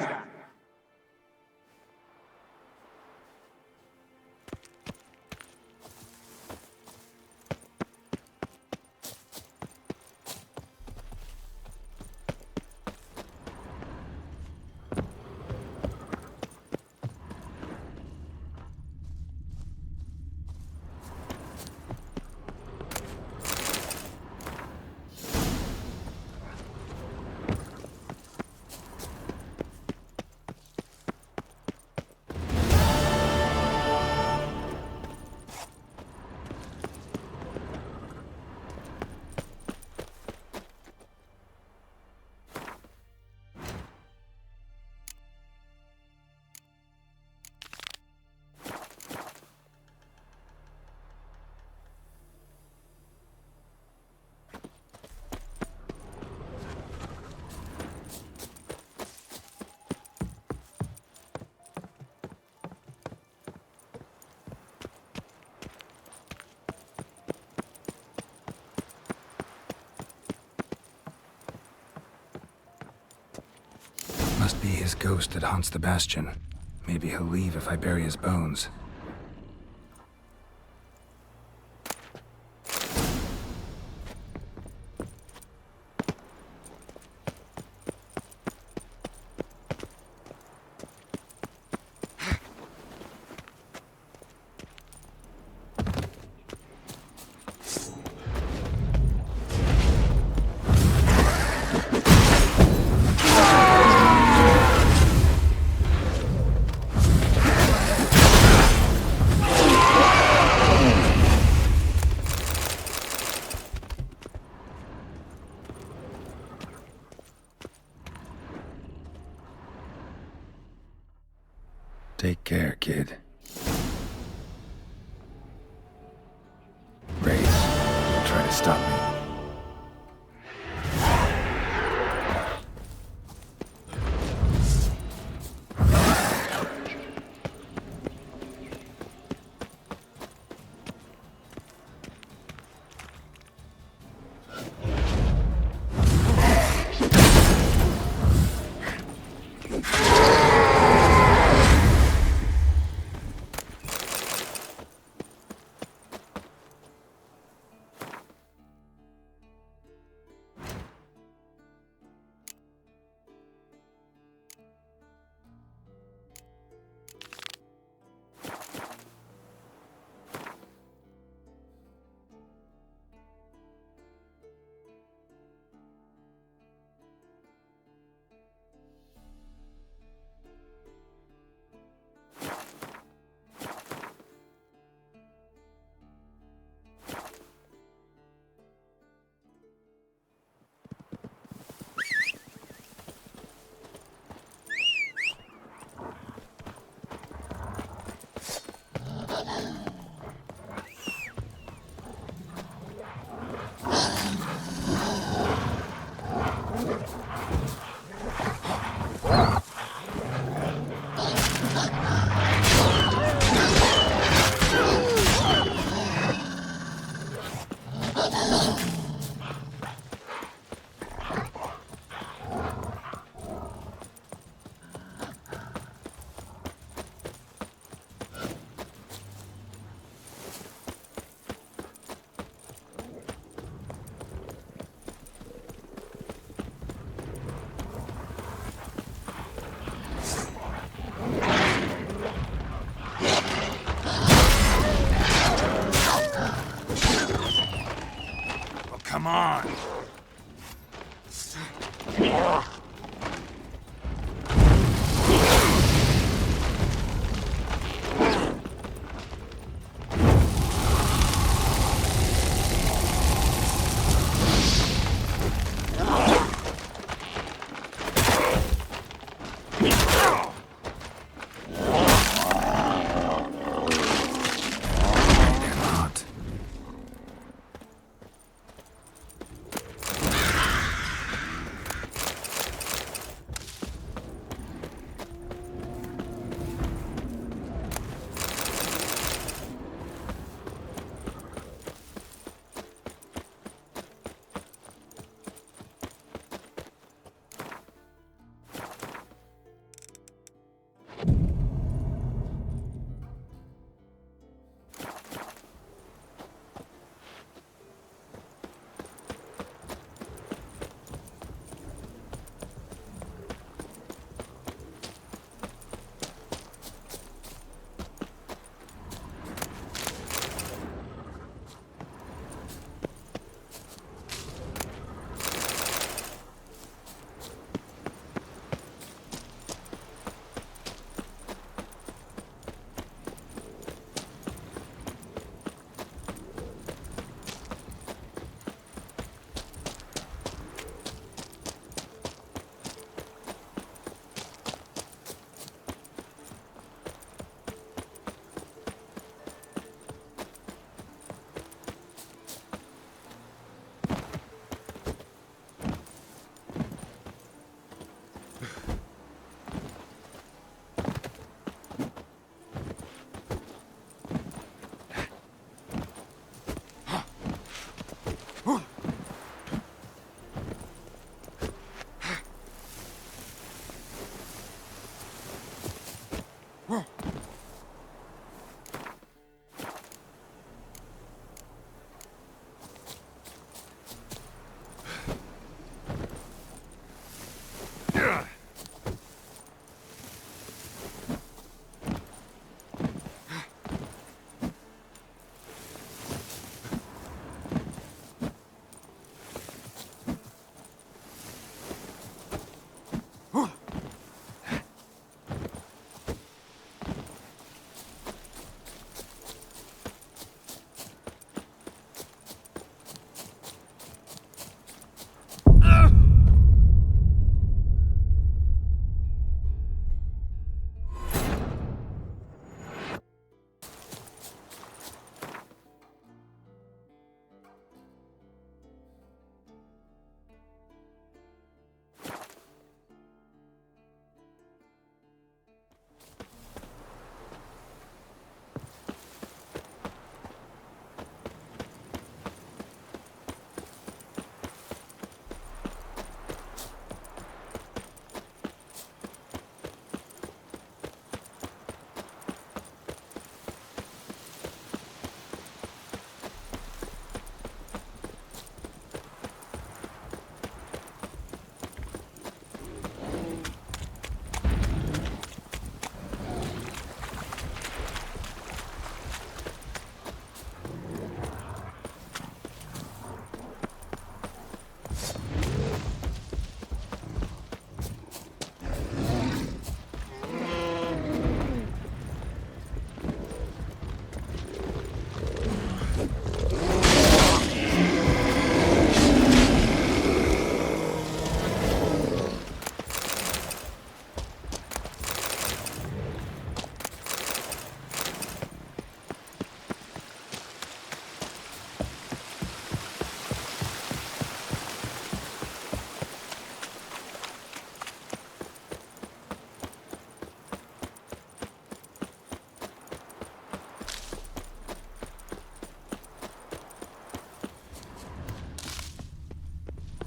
Must be his ghost that haunts the Bastion. Maybe he'll leave if I bury his bones. Take care, kid. Wraiths, don't try to stop me. Come on!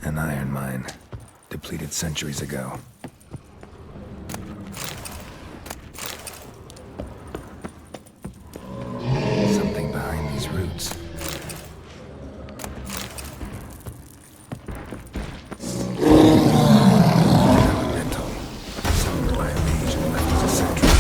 An iron mine, depleted centuries ago. Something behind these roots. Elemental. Summoned by a mage and left as a sentry.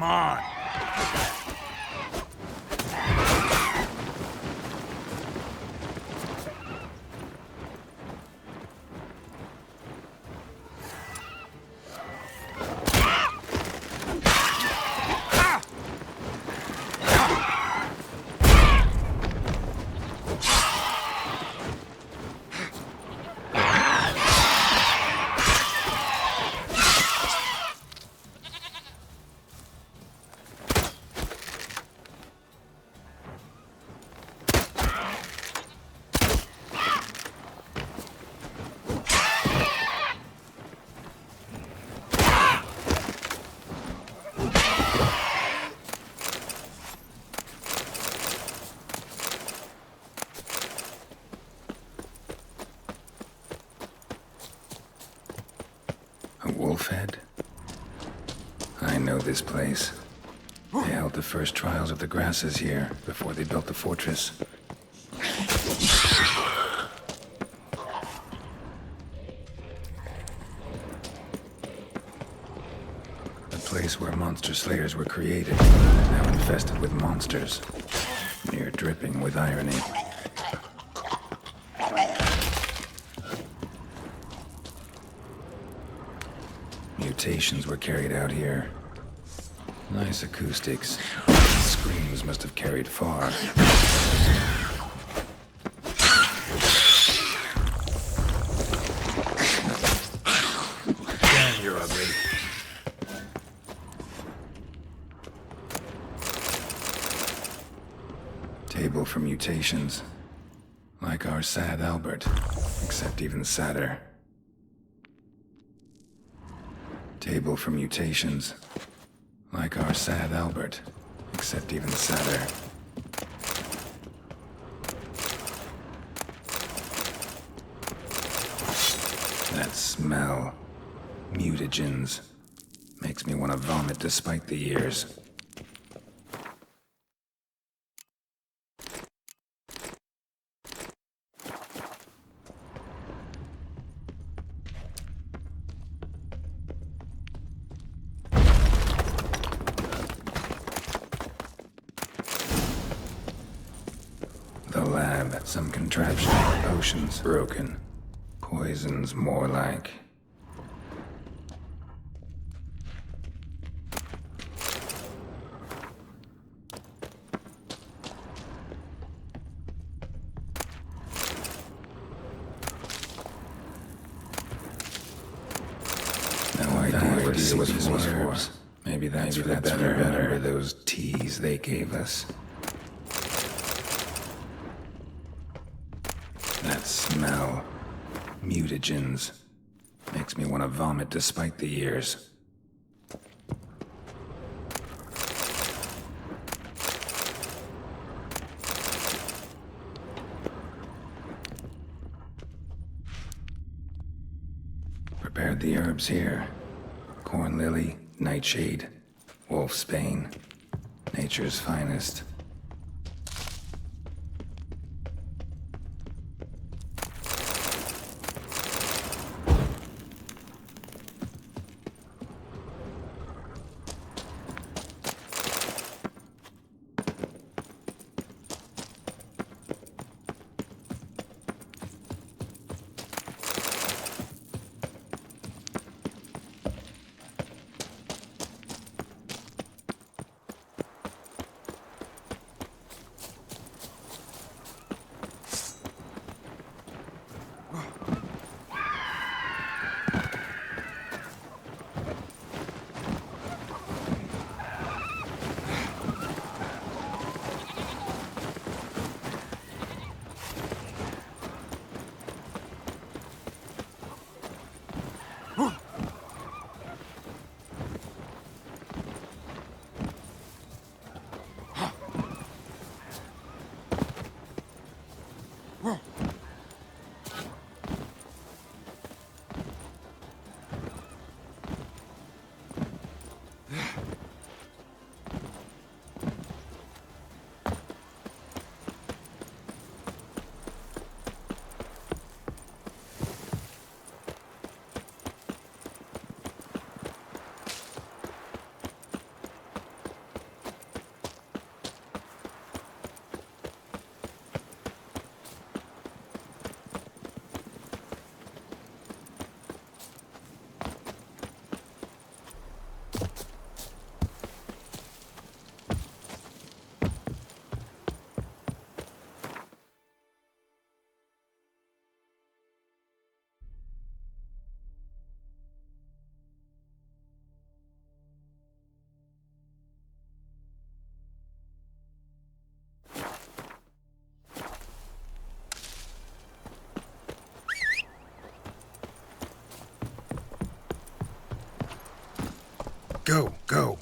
Come on! Wolfhead? I know this place. They held the first trials of the grasses here before they built the fortress. The place where monster slayers were created, now infested with monsters, near dripping with irony. Mutations were carried out here. Nice acoustics. Screams must have carried far. Damn, you're ugly. Table for mutations. Like our sad Albert, except even sadder. Table for mutations. Like our sad Albert, except even sadder. That smell. Mutagens. Makes me want to vomit despite the years. The lab, some contraption, potions broken. Poisons more like. No idea what this was for. Maybe that's for the better. Those teas they gave us. That smell. Mutagens. Makes me want to vomit despite the years. Prepared the herbs here. Corn lily, nightshade, wolfsbane. Nature's finest. Go, go.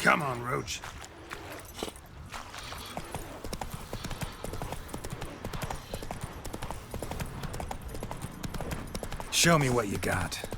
Come on, Roach. Show me what you got.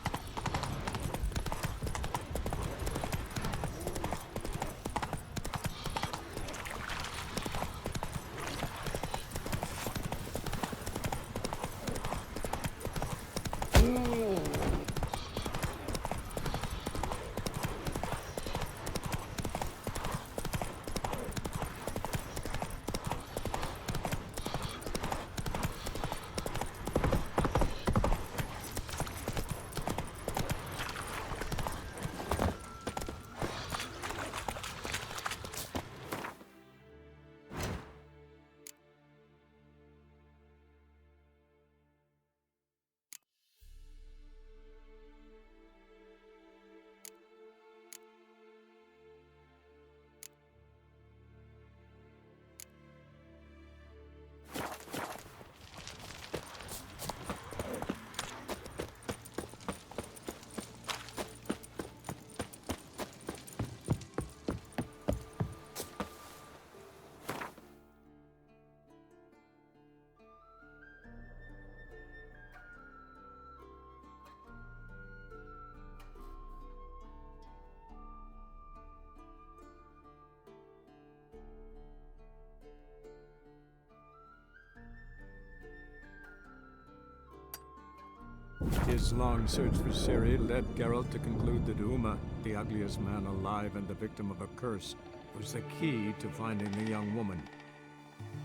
His long search for Ciri led Geralt to conclude that Uma, the ugliest man alive and the victim of a curse, was the key to finding the young woman.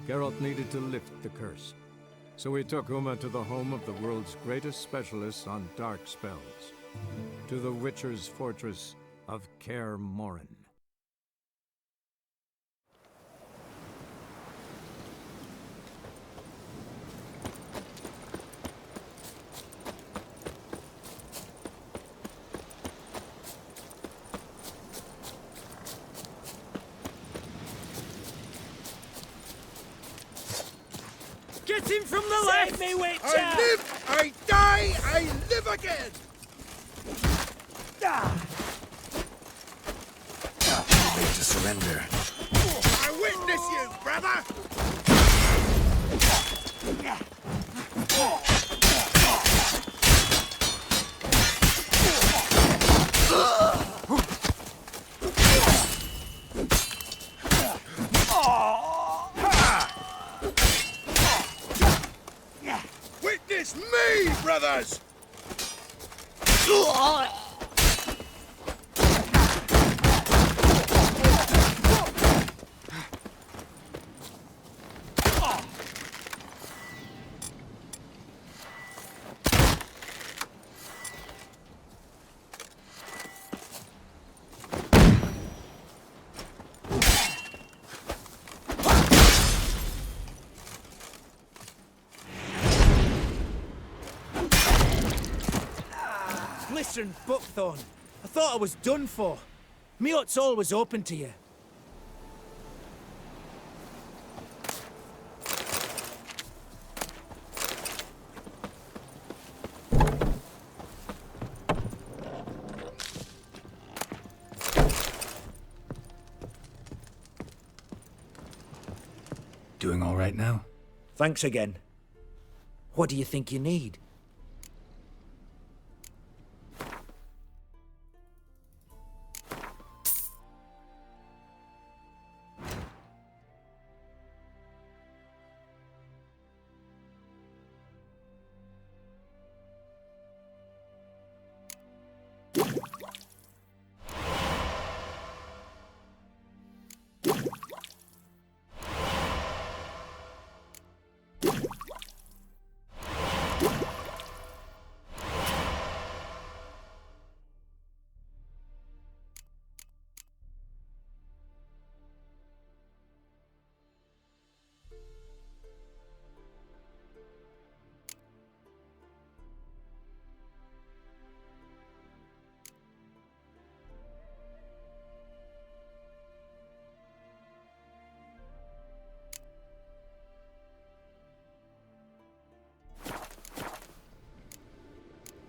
Geralt needed to lift the curse, so he took Uma to the home of the world's greatest specialists on dark spells, to the Witcher's fortress of Kaer Morhen. Get him from the left! Save me, Witcher! I live, I die, I live again! Made to surrender. I witness you, brother! Witness me, brothers! Listen, Buckthorn, I thought I was done for. Me hut's always open to you. Doing all right now? Thanks again. What do you think you need?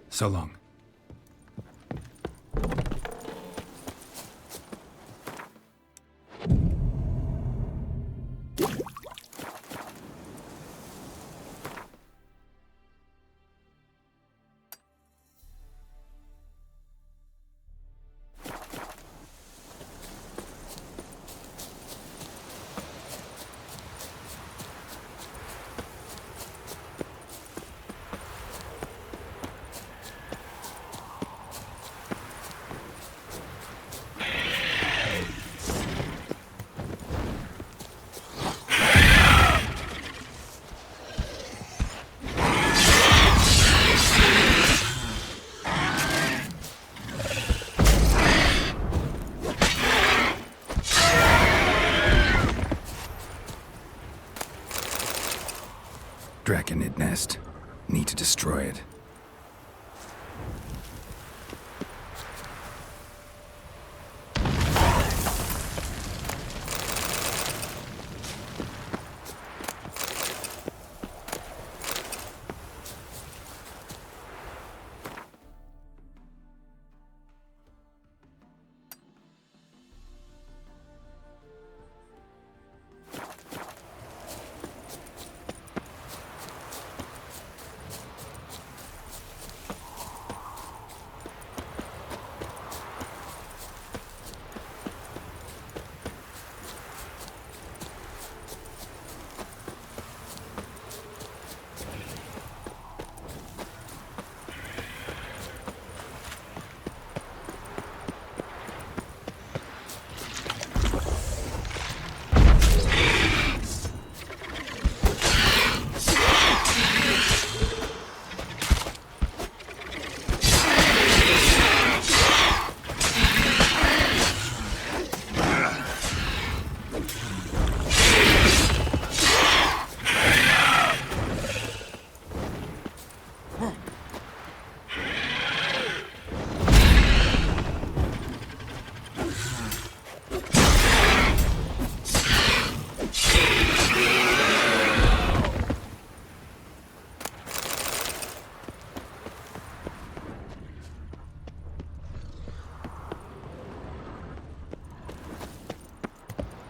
So long. Draconid nest. Need to destroy it.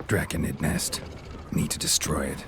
Draconid nest. Need to destroy it.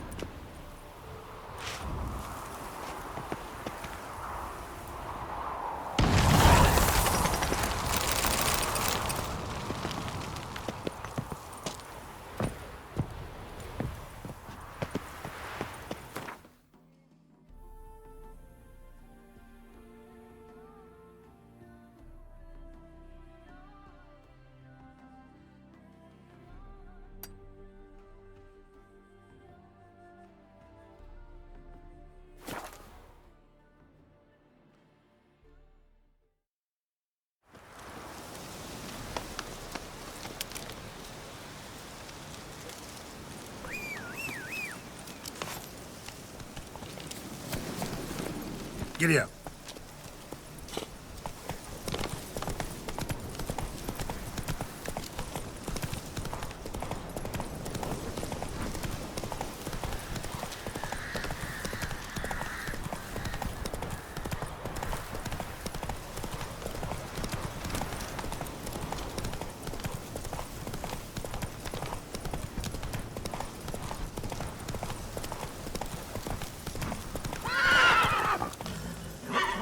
Giddy up.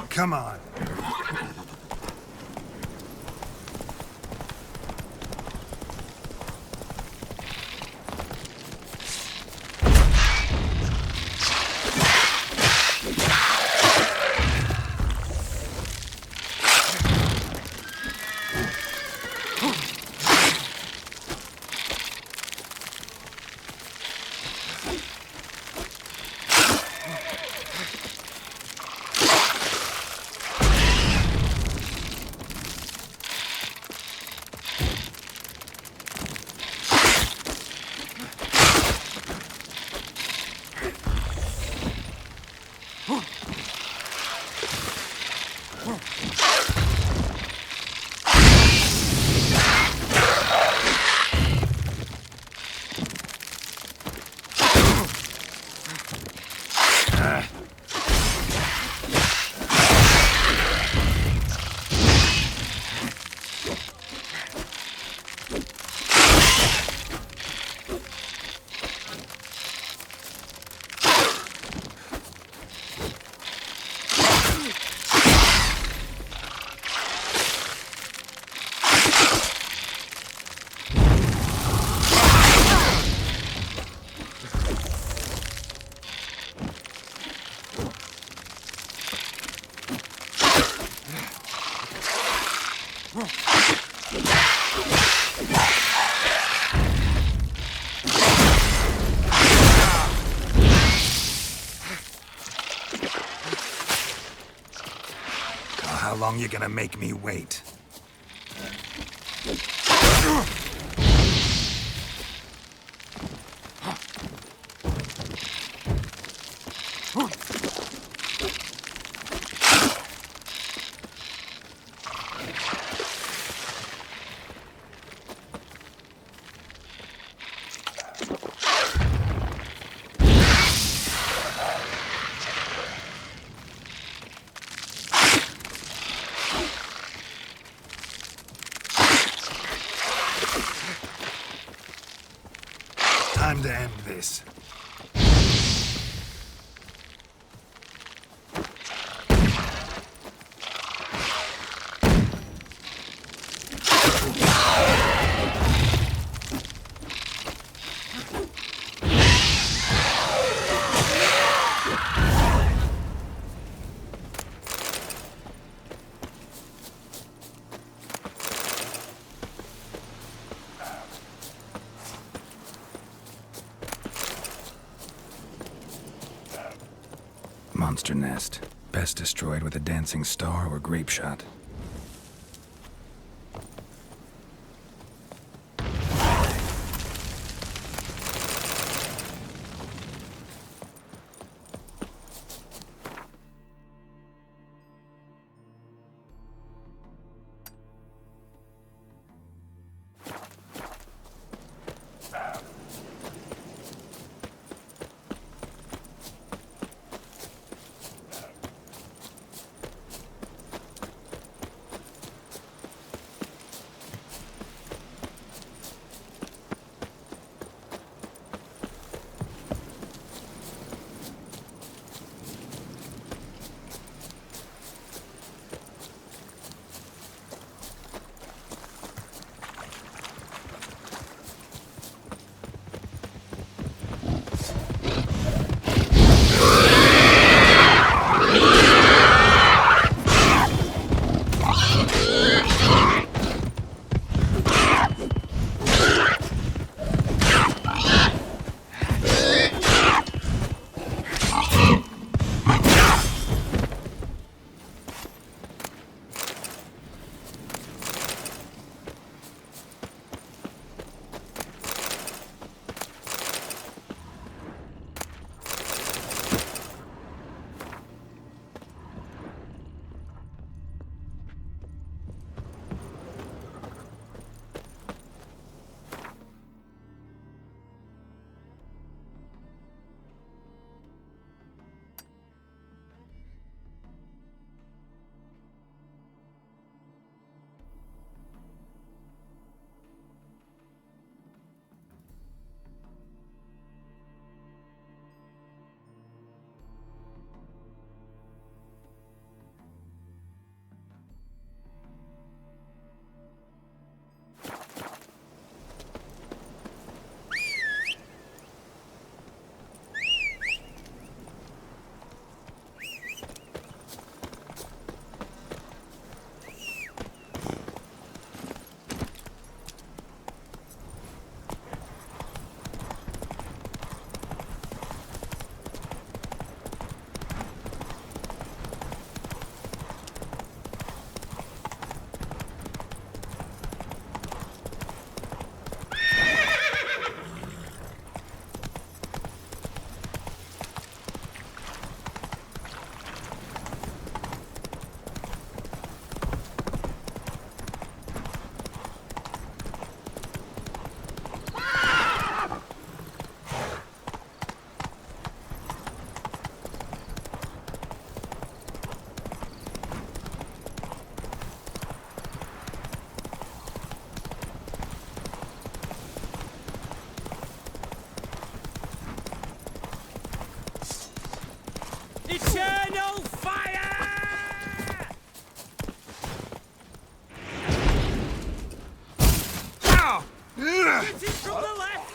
Come on. How long you gonna make me wait? Time to end this. Monster nest. Best destroyed with a dancing star or grape shot. Hit it from the left!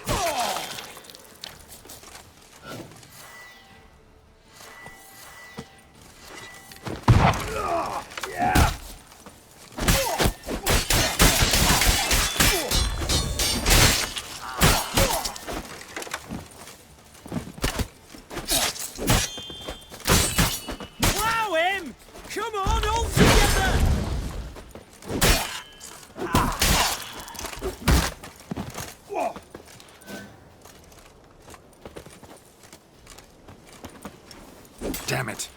Wow him! Come on, all together! Damn it.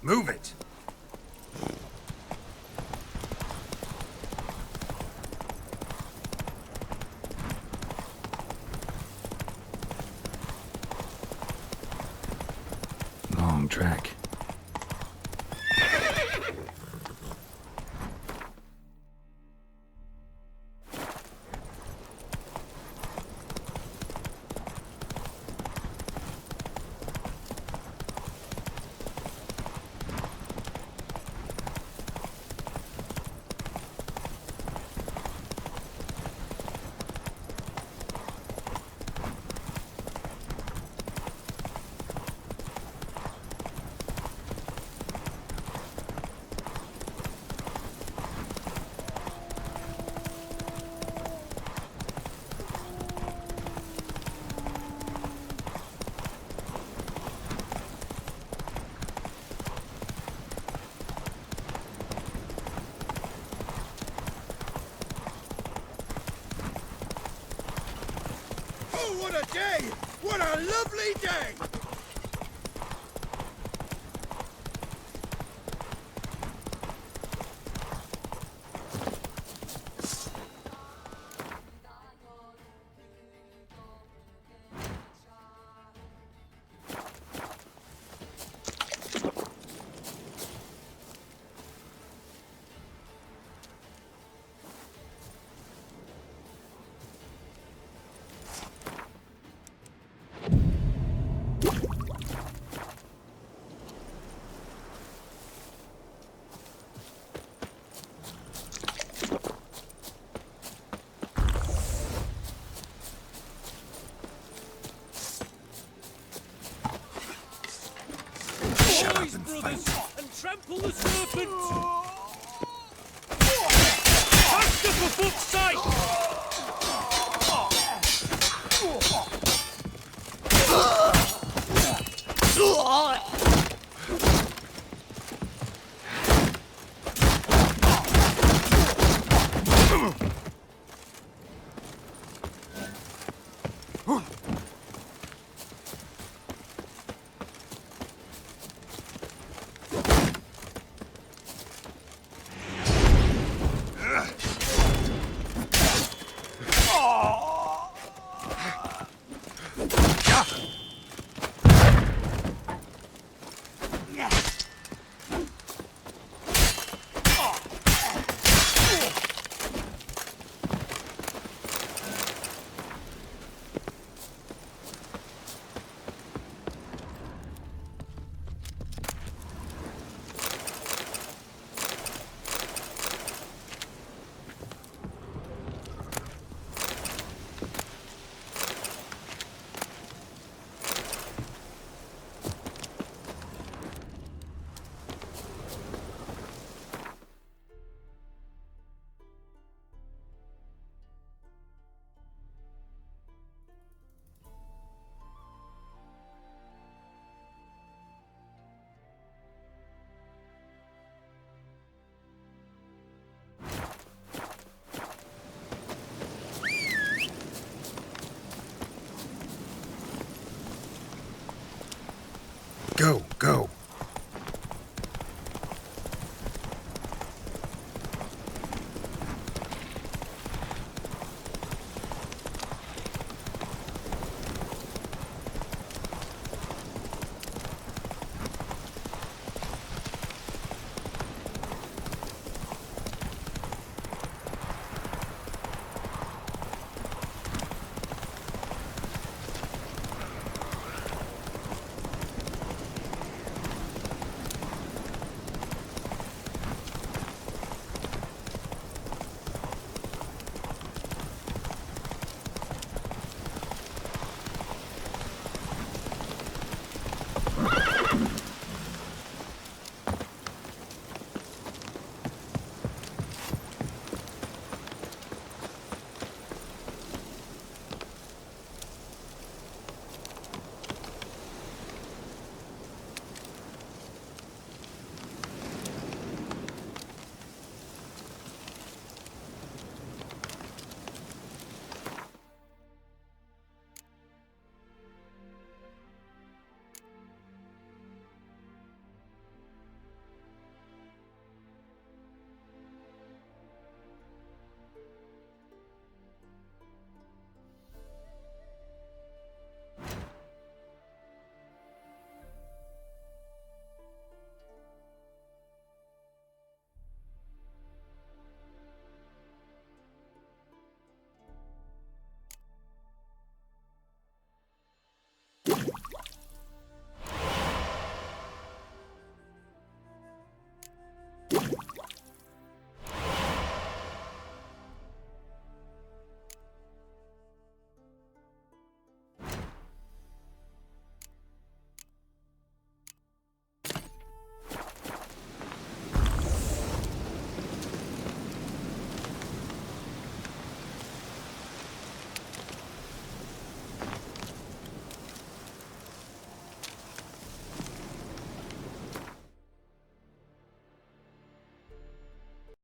Move it! Long track. What a day! What a lovely day! Brothers, and trample the serpent! Faster for fuck's sake! Go, go.